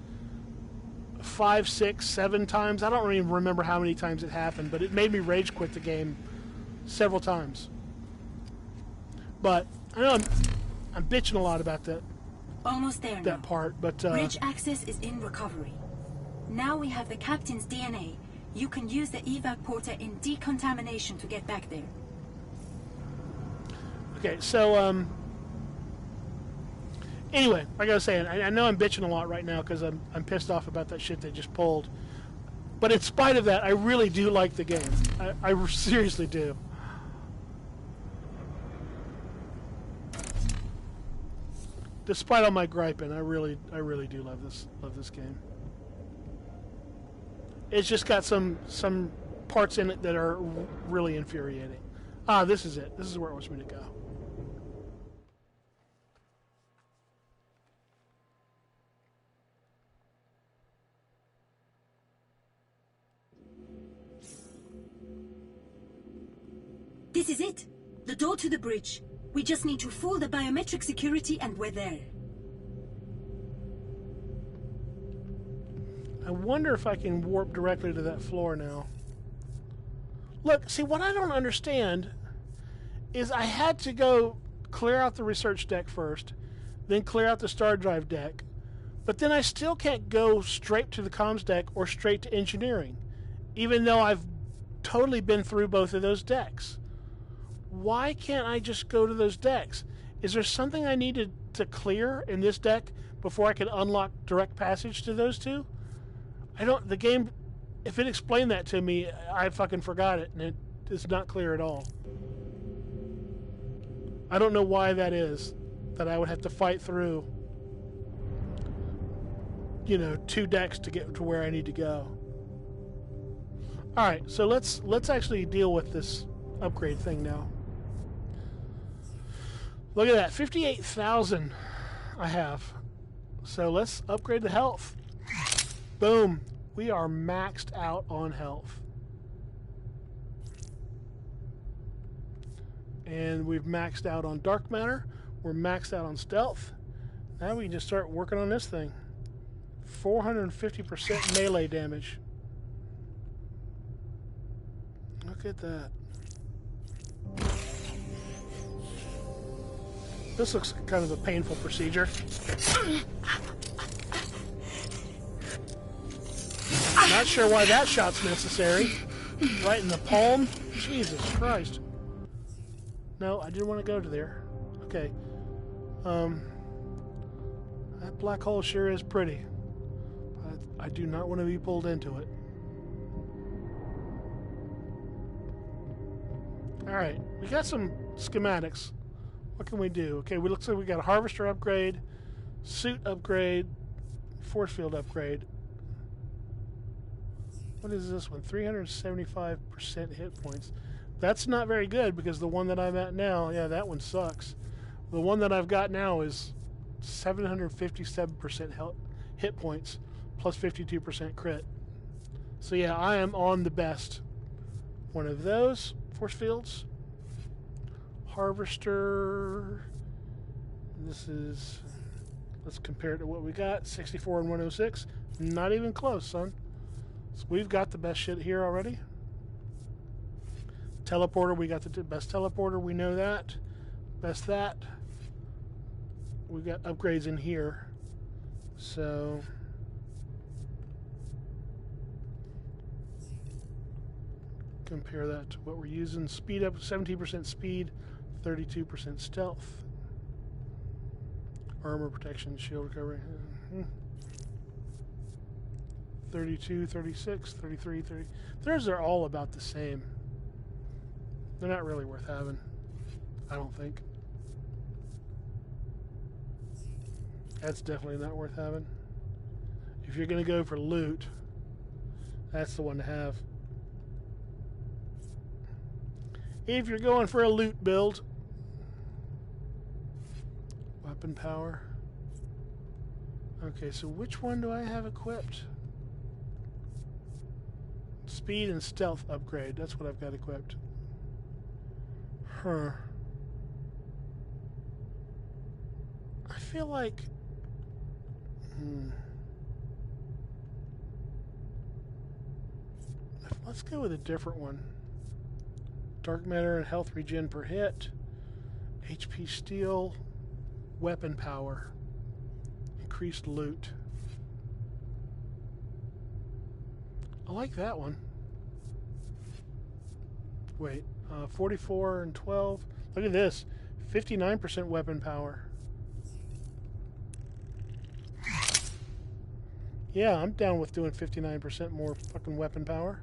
5, 6, 7 times. I don't even remember how many times it happened, but it made me rage quit the game several times. But I know I'm bitching a lot about that. Almost there that now. Part, but bridge access is in recovery. Now we have the captain's DNA. You can use the evac portal in decontamination to get back there. Okay, so anyway, like I was saying, I know I'm bitching a lot right now because I'm pissed off about that shit they just pulled. But in spite of that, I really do like the game. I seriously do. Despite all my griping, I really do love this game. It's just got some parts in it that are really infuriating. Ah, this is it. This is where it wants me to go. This is it. The door to the bridge. We just need to fool the biometric security and we're there. I wonder if I can warp directly to that floor now. Look, see, what I don't understand is I had to go clear out the research deck first, then clear out the star drive deck, but then I still can't go straight to the comms deck or straight to engineering, even though I've totally been through both of those decks. Why can't I just go to those decks? Is there something I needed to clear in this deck before I could unlock direct passage to those two? The game, if it explained that to me, I fucking forgot it, and it's not clear at all. I don't know why that is, that I would have to fight through, two decks to get to where I need to go. Alright, so let's actually deal with this upgrade thing now. Look at that, 58,000 I have. So let's upgrade the health. Boom. We are maxed out on health. And we've maxed out on dark matter. We're maxed out on stealth. Now we can just start working on this thing. 450% melee damage. Look at that. This looks kind of a painful procedure. Not sure why that shot's necessary. Right in the palm? Jesus Christ. No, I didn't want to go to there. Okay. That black hole sure is pretty. But I do not want to be pulled into it. Alright, we got some schematics. What can we do? Okay, we looks like we got a harvester upgrade, suit upgrade, force field upgrade. What is this one? 375% hit points. That's not very good because the one that I'm at now, yeah, that one sucks. The one that I've got now is 757% hit points plus 52% crit. So yeah, I am on the best one of those force fields. Harvester. This is, let's compare it to what we got. 64 and 106. Not even close, son. So we've got the best shit here already. Teleporter, we got the best teleporter, we know that. Best that. We've got upgrades in here. So compare that to what we're using. Speed up, 17% speed, 32% stealth. Armor protection, shield recovery. 32, 36, 33, 30. Theirs are all about the same. They're not really worth having, I don't think. That's definitely not worth having. If you're going to go for loot, that's the one to have. If you're going for a loot build, weapon power. Okay, so which one do I have equipped? Speed and stealth upgrade. That's what I've got equipped. Huh. I feel like... Let's go with a different one. Dark matter and health regen per hit. HP steel. Weapon power. Increased loot. I like that one. Wait, 44 and 12. Look at this. 59% weapon power. Yeah, I'm down with doing 59% more fucking weapon power.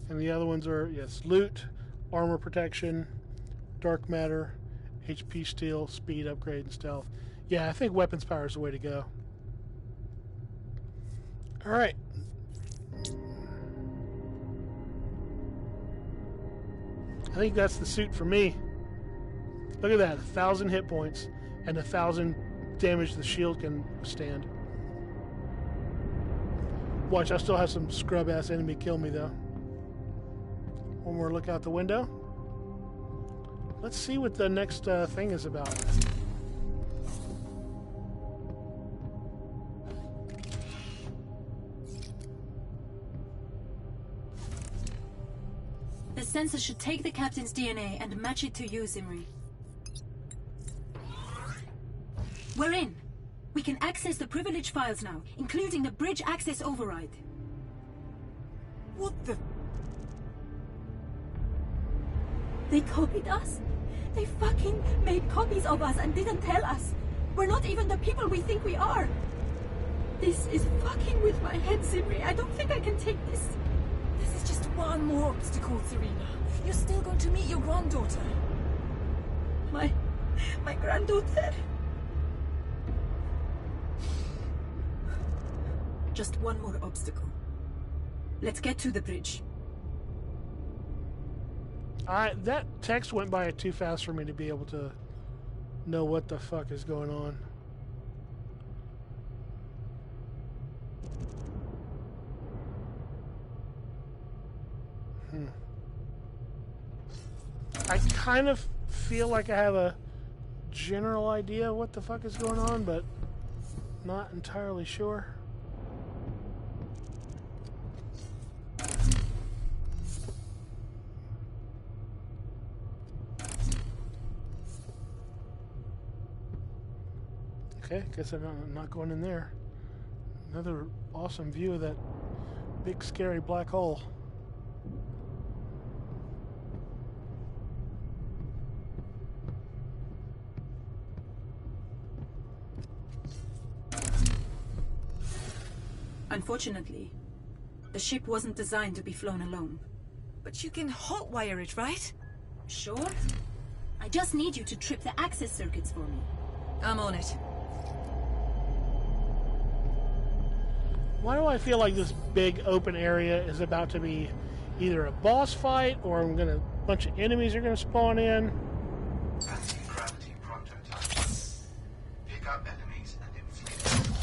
And the other ones are, yes, loot, armor protection, dark matter, HP steel, speed upgrade, and stealth. Yeah, I think weapons power is the way to go. Alright. I think that's the suit for me. Look at that, 1,000 hit points and 1,000 damage the shield can withstand. Watch, I still have some scrub-ass enemy kill me, though. One more look out the window. Let's see what the next thing is about. The sensor should take the captain's DNA and match it to you, Zimri. We're in. We can access the privilege files now, including the bridge access override. What the... They copied us? They fucking made copies of us and didn't tell us. We're not even the people we think we are. This is fucking with my head, Zimri. I don't think I can take this. This is just one more obstacle, Serena. You're still going to meet your granddaughter. My granddaughter. Just one more obstacle. Let's get to the bridge. Alright, that text went by too fast for me to be able to know what the fuck is going on. I kind of feel like I have a general idea of what the fuck is going on, but not entirely sure. Okay, guess I'm not going in there. Another awesome view of that big scary black hole. Unfortunately, the ship wasn't designed to be flown alone. But you can hotwire it, right? Sure. I just need you to trip the access circuits for me. I'm on it. Why do I feel like this big open area is about to be either a boss fight or a bunch of enemies are gonna spawn in? Anti-gravity prototype. Pick up enemies and inflict them.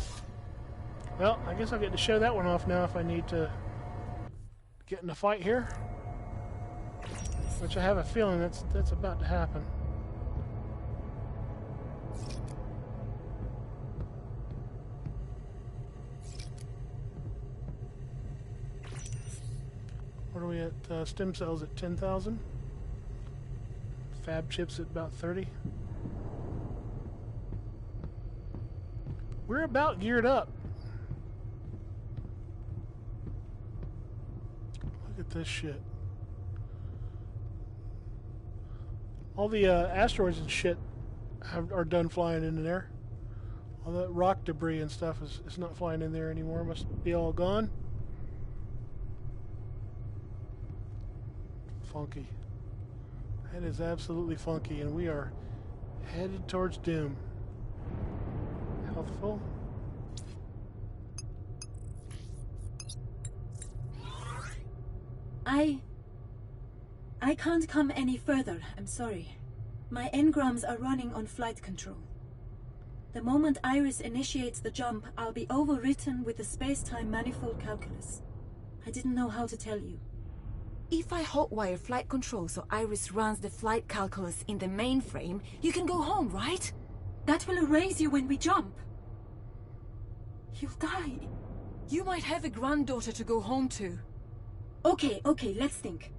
Well, I guess I'll get to show that one off now if I need to get in a fight here. Which I have a feeling that's about to happen. What are we at? Stem cells at 10,000. Fab chips at about 30. We're about geared up. Look at this shit. All the asteroids and shit are done flying into there. All that rock debris and stuff is not flying in there anymore. Must be all gone. Funky. That is absolutely funky, and we are headed towards doom. Healthful. I can't come any further, I'm sorry. My engrams are running on flight control. The moment Iris initiates the jump, I'll be overwritten with the space-time manifold calculus. I didn't know how to tell you. If I hotwire flight control so Iris runs the flight calculus in the mainframe, you can go home, right? That will erase you when we jump. You'll die. You might have a granddaughter to go home to. Okay, let's think.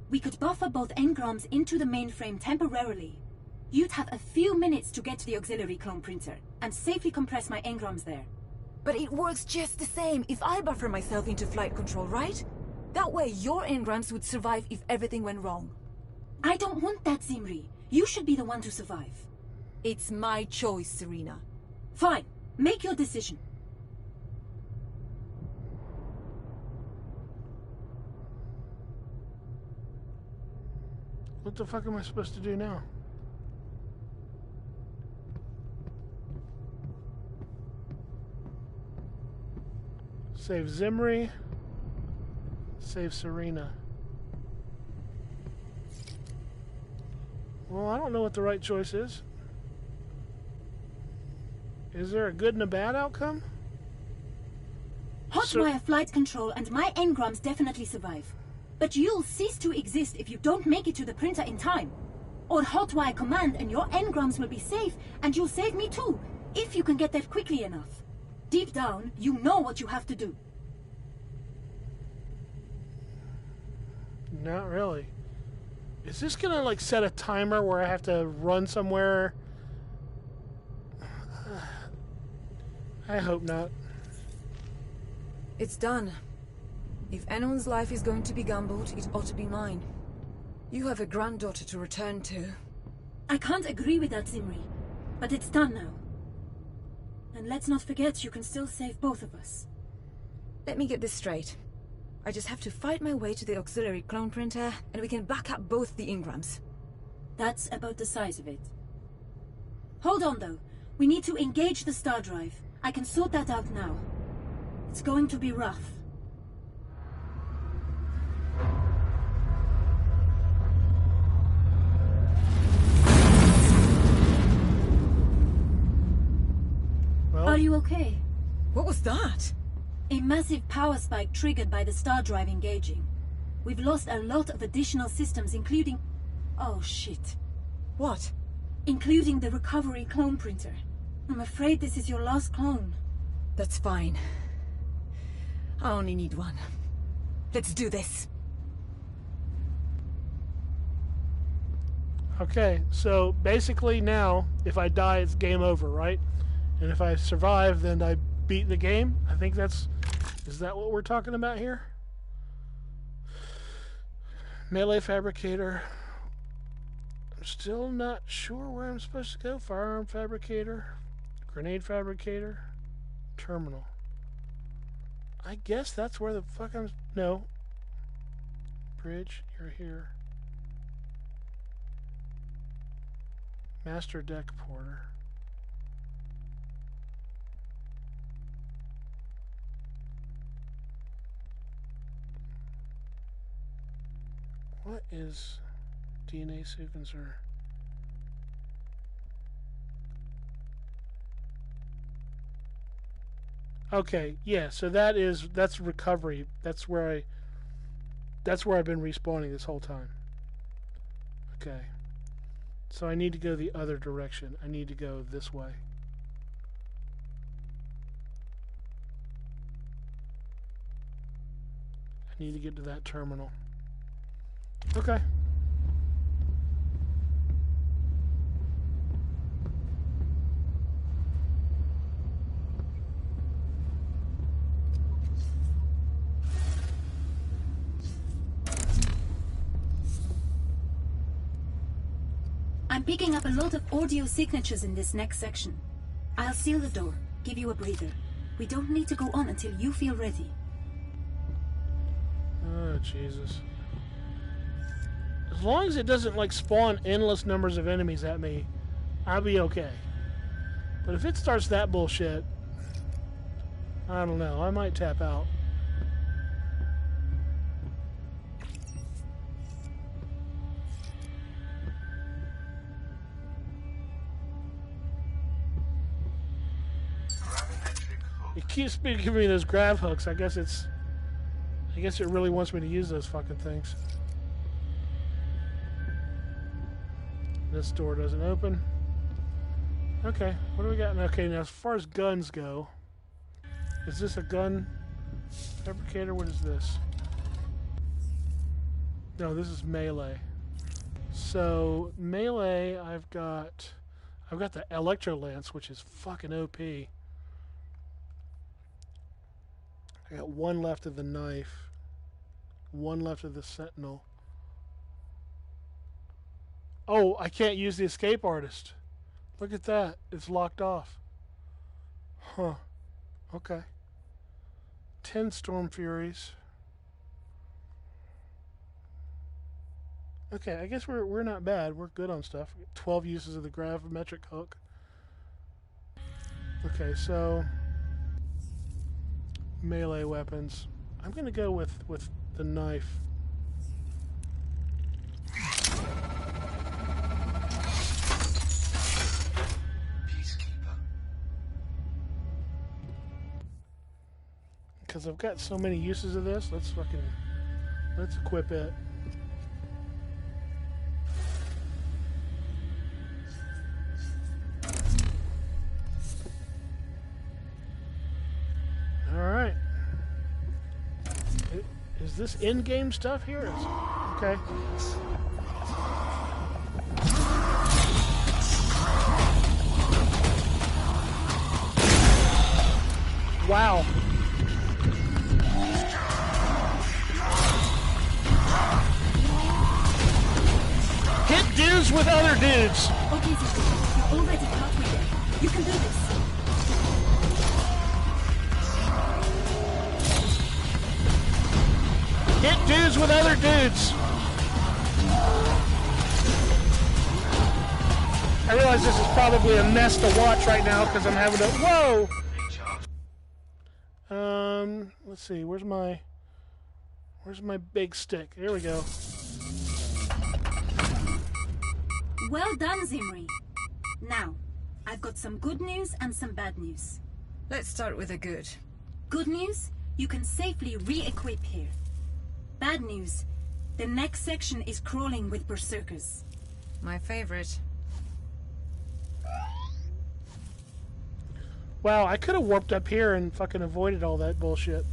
We could buffer both engrams into the mainframe temporarily. You'd have a few minutes to get to the auxiliary clone printer, and safely compress my engrams there. But it works just the same if I buffer myself into flight control, right? That way your engrams would survive if everything went wrong. I don't want that, Zimri. You should be the one to survive. It's my choice, Serena. Fine. Make your decision. What the fuck am I supposed to do now? Save Zimri. Save Serena. Well, I don't know what the right choice is. Is there a good and a bad outcome? Hotwire flight control and my engrams definitely survive. But you'll cease to exist if you don't make it to the printer in time. Or hotwire command and your engrams will be safe, and you'll save me too, if you can get there quickly enough. Deep down, you know what you have to do. Not really. Is this gonna like set a timer where I have to run somewhere? I hope not. It's done. If anyone's life is going to be gambled, it ought to be mine. You have a granddaughter to return to. I can't agree with that, Zimri. But it's done now. And let's not forget you can still save both of us. Let me get this straight. I just have to fight my way to the auxiliary clone printer, and we can back up both the engrams. That's about the size of it. Hold on, though. We need to engage the star drive. I can sort that out now. It's going to be rough. Well, are you okay? What was that? A massive power spike triggered by the star drive engaging. We've lost a lot of additional systems, including... Oh, shit. What? Including the recovery clone printer. I'm afraid this is your last clone. That's fine. I only need one. Let's do this. okay, so basically now, if I die, it's game over, right? And if I survive, then I beat the game? I think that's... Is that what we're talking about here? Melee fabricator. I'm still not sure where I'm supposed to go. Firearm fabricator. Grenade fabricator. Terminal. I guess that's where the fuck I'm... No. Bridge, you're here. Master deck porter. What is DNA sequencer? Okay, yeah, so that's recovery. That's where I've been respawning this whole time. Okay. So I need to go the other direction. I need to go this way. I need to get to that terminal. Okay. I'm picking up a lot of audio signatures in this next section. I'll seal the door, give you a breather. We don't need to go on until you feel ready. Oh, Jesus. As long as it doesn't, like, spawn endless numbers of enemies at me, I'll be okay. But if it starts that bullshit, I don't know. I might tap out. It keeps giving me those grab hooks. I guess it really wants me to use those fucking things. This door doesn't open. Okay, what do we got? Okay, now as far as guns go, is this a gun fabricator? What is this? No, this is melee. So melee, I've got the electro lance, which is fucking OP. I got one left of the knife, one left of the sentinel. Oh, I can't use the escape artist. Look at that. It's locked off. Huh. Okay. 10 Storm Furies. Okay, I guess we're not bad. We're good on stuff. 12 uses of the gravimetric hook. Okay, so melee weapons. I'm gonna go with the knife. Peacekeeper. Because I've got so many uses of this. Let's equip it. Alright. Is this in-game stuff here? Okay. Wow. Hit dudes with other dudes. Okay, sister, you're already halfway there. You can do this. Hit dudes with other dudes. I realize this is probably a mess to watch right now because I'm having to. Whoa! Let's see. Where's my big stick? Here we go. Well done, Zimri. Now, I've got some good news and some bad news. Let's start with the good. Good news, you can safely re-equip here. Bad news, the next section is crawling with berserkers. My favorite. Wow, I could have warped up here and fucking avoided all that bullshit.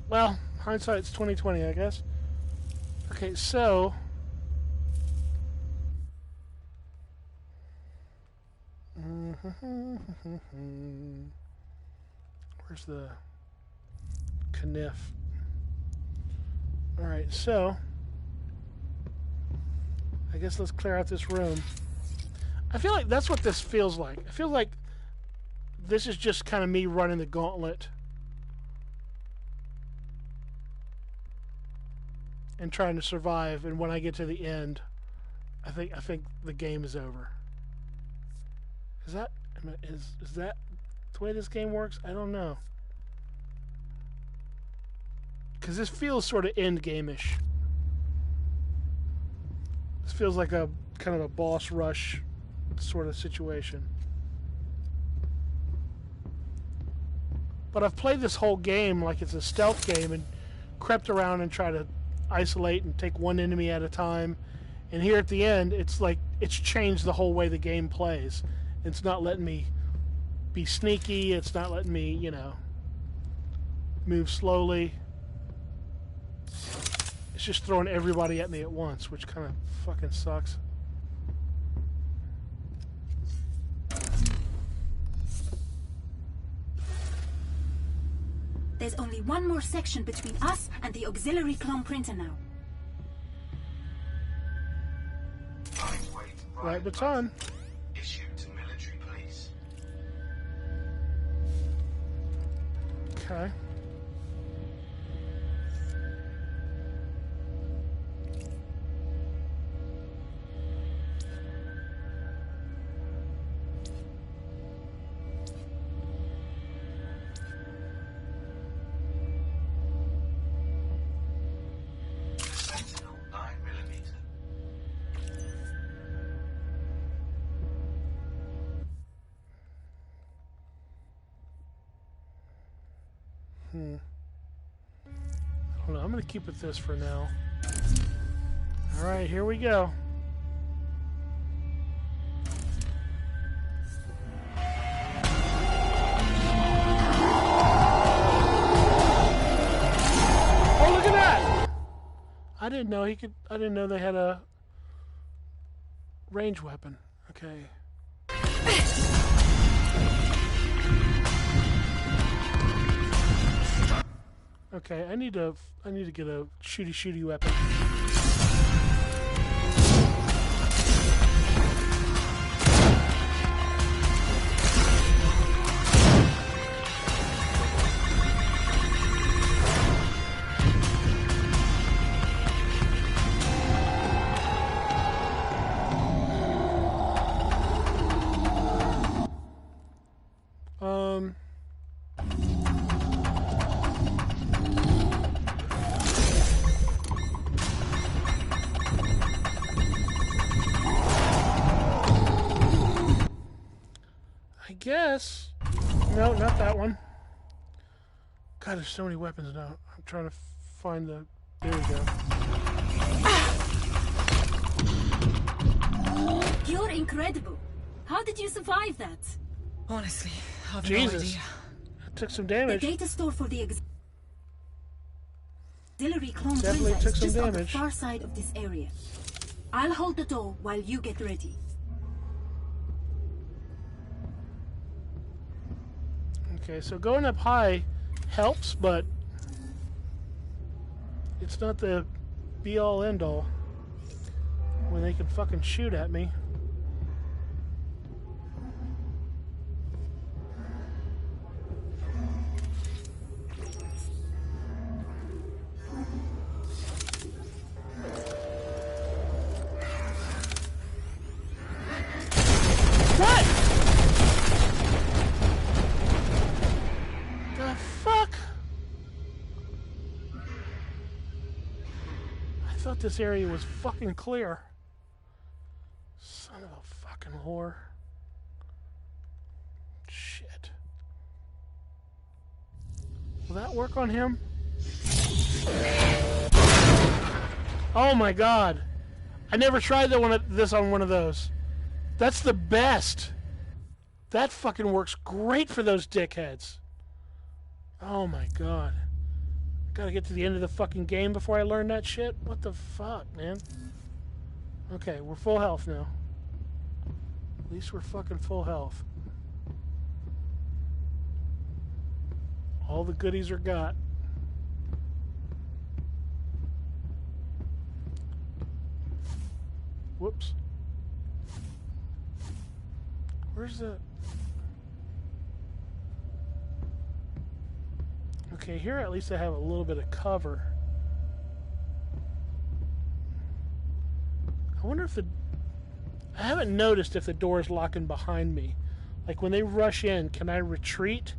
Well, hindsight's 20/20, I guess. Okay, so where's the kniff? Alright, so I guess let's clear out this room. I feel like that's what this feels like. I feel like this is just kind of me running the gauntlet and trying to survive, and when I get to the end, I think the game is over. Is that the way this game works? I don't know. Because this feels sort of end game-ish. This feels like a kind of a boss rush sort of situation. But I've played this whole game like it's a stealth game and crept around and tried to isolate and take one enemy at a time. And here at the end, it's like it's changed the whole way the game plays. It's not letting me be sneaky. It's not letting me, you know, move slowly. It's just throwing everybody at me at once, which kind of fucking sucks. There's only one more section between us and the auxiliary clone printer now. Right baton. Issued to military police. Okay. Sentinel 9mm. Hold on, I'm gonna keep it this for now. Alright, here we go. Oh, look at that! I didn't know he could. I didn't know they had a range weapon. Okay. Okay, I need to get a shooty weapon. I guess. No, not that one. God, there's so many weapons now. I'm trying to find the... There we go. You're incredible. How did you survive that? Honestly, I've Jesus. no idea. I took some The damage. data store for the auxiliary clone Definitely printer took is some just on the damage. far side of this area. I'll hold the door while you get ready. Okay, so going up high helps, but it's not the be-all, end-all when they can fucking shoot at me. What? The fuck? I thought this area was fucking clear. Son of a fucking whore. Shit. Will that work on him? Oh my god. I never tried this on one of those. That's the best. That fucking works great for those dickheads. Oh my god. Gotta get to the end of the fucking game before I learn that shit? What the fuck, man? Okay, we're full health now. At least we're fucking full health. All the goodies are got. Whoops. Where's the... Okay, here at least I have a little bit of cover. I wonder if the... I haven't noticed if the door is locking behind me. Like when they rush in, can I retreat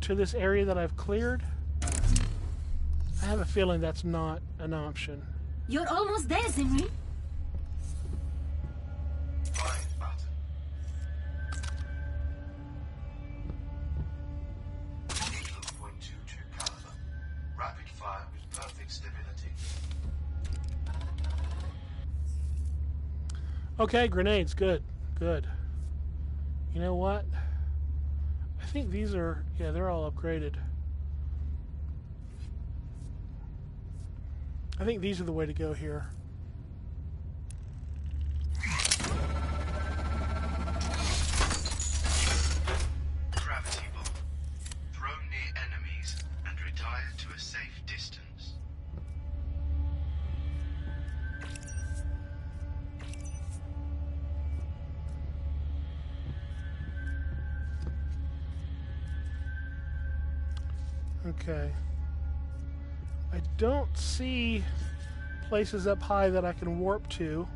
to this area that I've cleared? I have a feeling that's not an option. You're almost there, Zimri. Fine button. 12.22 caliber. Rapid fire with perfect stability. Okay, grenades. Good. Good. You know what? I think these are... Yeah, they're all upgraded. I think these are the way to go here. Gravity bomb. Thrown near enemies and retire to a safe distance. Okay. I don't see places up high that I can warp to.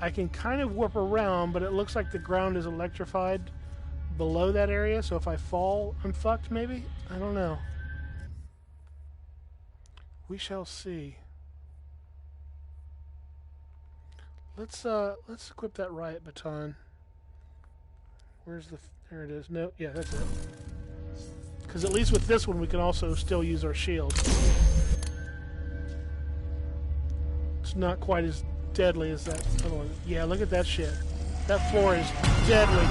I can kind of warp around, but it looks like the ground is electrified below that area, so if I fall, I'm fucked maybe? I don't know. We shall see. Let's equip that riot baton. Where's the... There it is. No, yeah, that's it. Because at least with this one, we can also still use our shield. It's not quite as deadly as that other one. Yeah, look at that shit. That floor is deadly.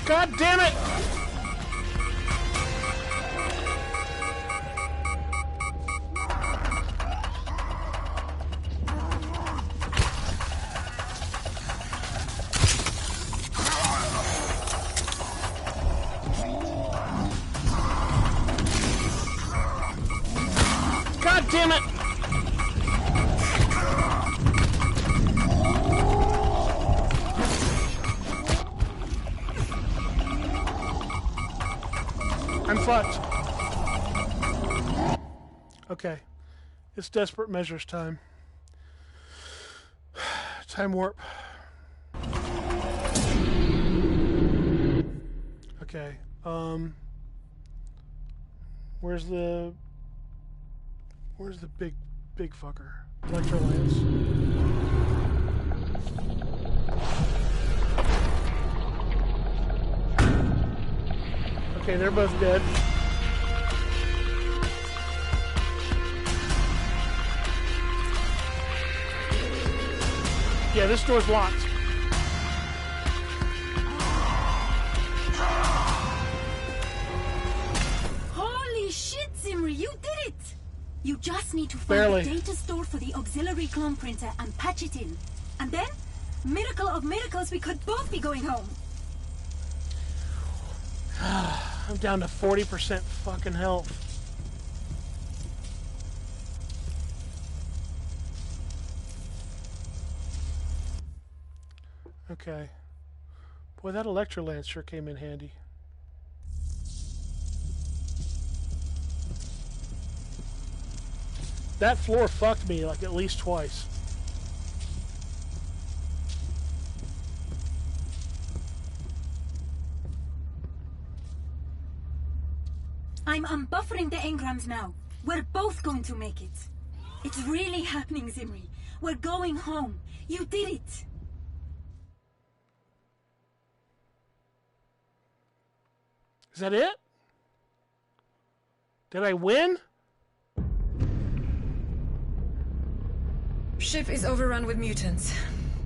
God damn it! God damn it! I'm fucked. Okay. It's desperate measures time. Time warp. Okay. Where's the big fucker? Electrolance. Okay, they're both dead. Yeah, this door's locked. Holy shit, Zimri, you did it! You just need to find Barely. the data store for the auxiliary clone printer and patch it in. And then, miracle of miracles, we could both be going home. I'm down to 40% fucking health. Okay. Boy, that Electrolance sure came in handy. That floor fucked me like at least twice. I'm unbuffering the engrams now. We're both going to make it. It's really happening, Zimri. We're going home. You did it. Is that it? Did I win? Ship is overrun with mutants.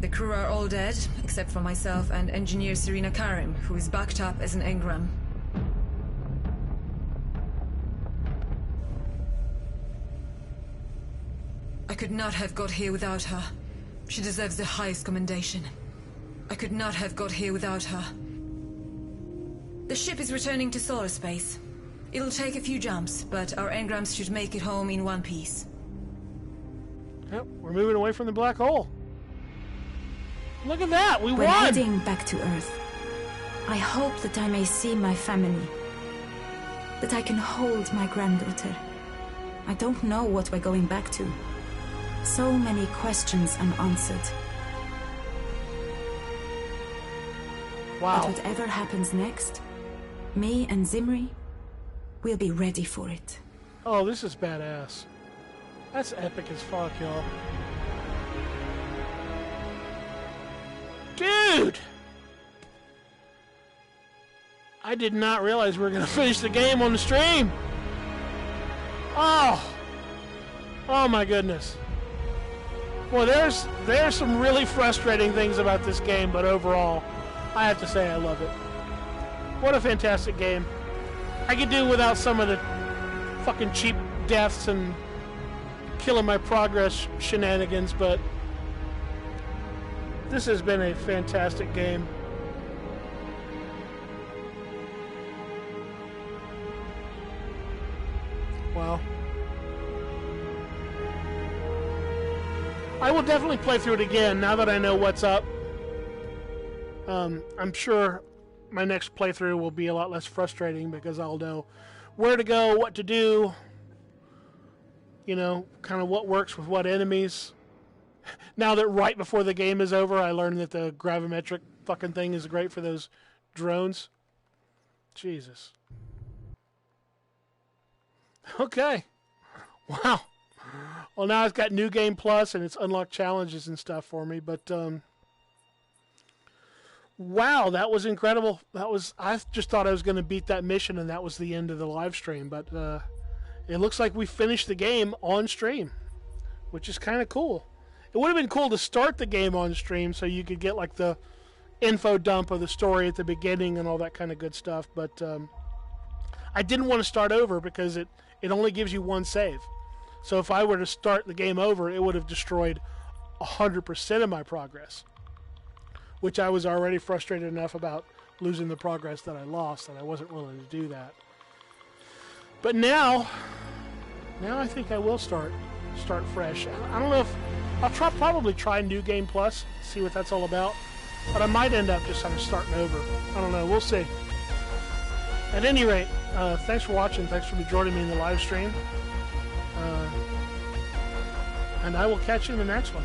The crew are all dead, except for myself and engineer Serena Karim, who is backed up as an engram. I could not have got here without her. She deserves the highest commendation. I could not have got here without her. The ship is returning to solar space. It'll take a few jumps, but our engrams should make it home in one piece. Yep, we're moving away from the black hole. Look at that, we We're won! heading back to Earth. I hope that I may see my family. That I can hold my granddaughter. I don't know what we're going back to. So many questions unanswered. Wow. But whatever happens next, me and Zimri, we'll be ready for it. Oh, this is badass. That's epic as fuck, y'all. Dude! I did not realize we were going to finish the game on the stream. Oh! Oh my goodness. Well, there's some really frustrating things about this game, but overall, I have to say I love it. What a fantastic game. I could do without some of the fucking cheap deaths and killing my progress shenanigans, but this has been a fantastic game. Wow. I will definitely play through it again now that I know what's up. I'm sure my next playthrough will be a lot less frustrating because I'll know where to go, what to do, you know, kind of what works with what enemies. Now that right before the game is over, I learned that the gravimetric fucking thing is great for those drones. Jesus. Okay. Wow. Well, now it's got New Game Plus and it's unlocked challenges and stuff for me, but wow, that was incredible. I just thought I was going to beat that mission and that was the end of the live stream, but it looks like we finished the game on stream, which is kind of cool. It would have been cool to start the game on stream so you could get like the info dump of the story at the beginning and all that kind of good stuff, but I didn't want to start over because it only gives you one save. So if I were to start the game over, it would have destroyed 100% of my progress, which I was already frustrated enough about losing the progress that I lost that I wasn't willing to do that. But now I think I will start fresh. I don't know if I'll probably try New Game Plus, see what that's all about, but I might end up just kind of starting over. I don't know. We'll see. At any rate, thanks for watching. Thanks for joining me in the live stream. And I will catch you in the next one.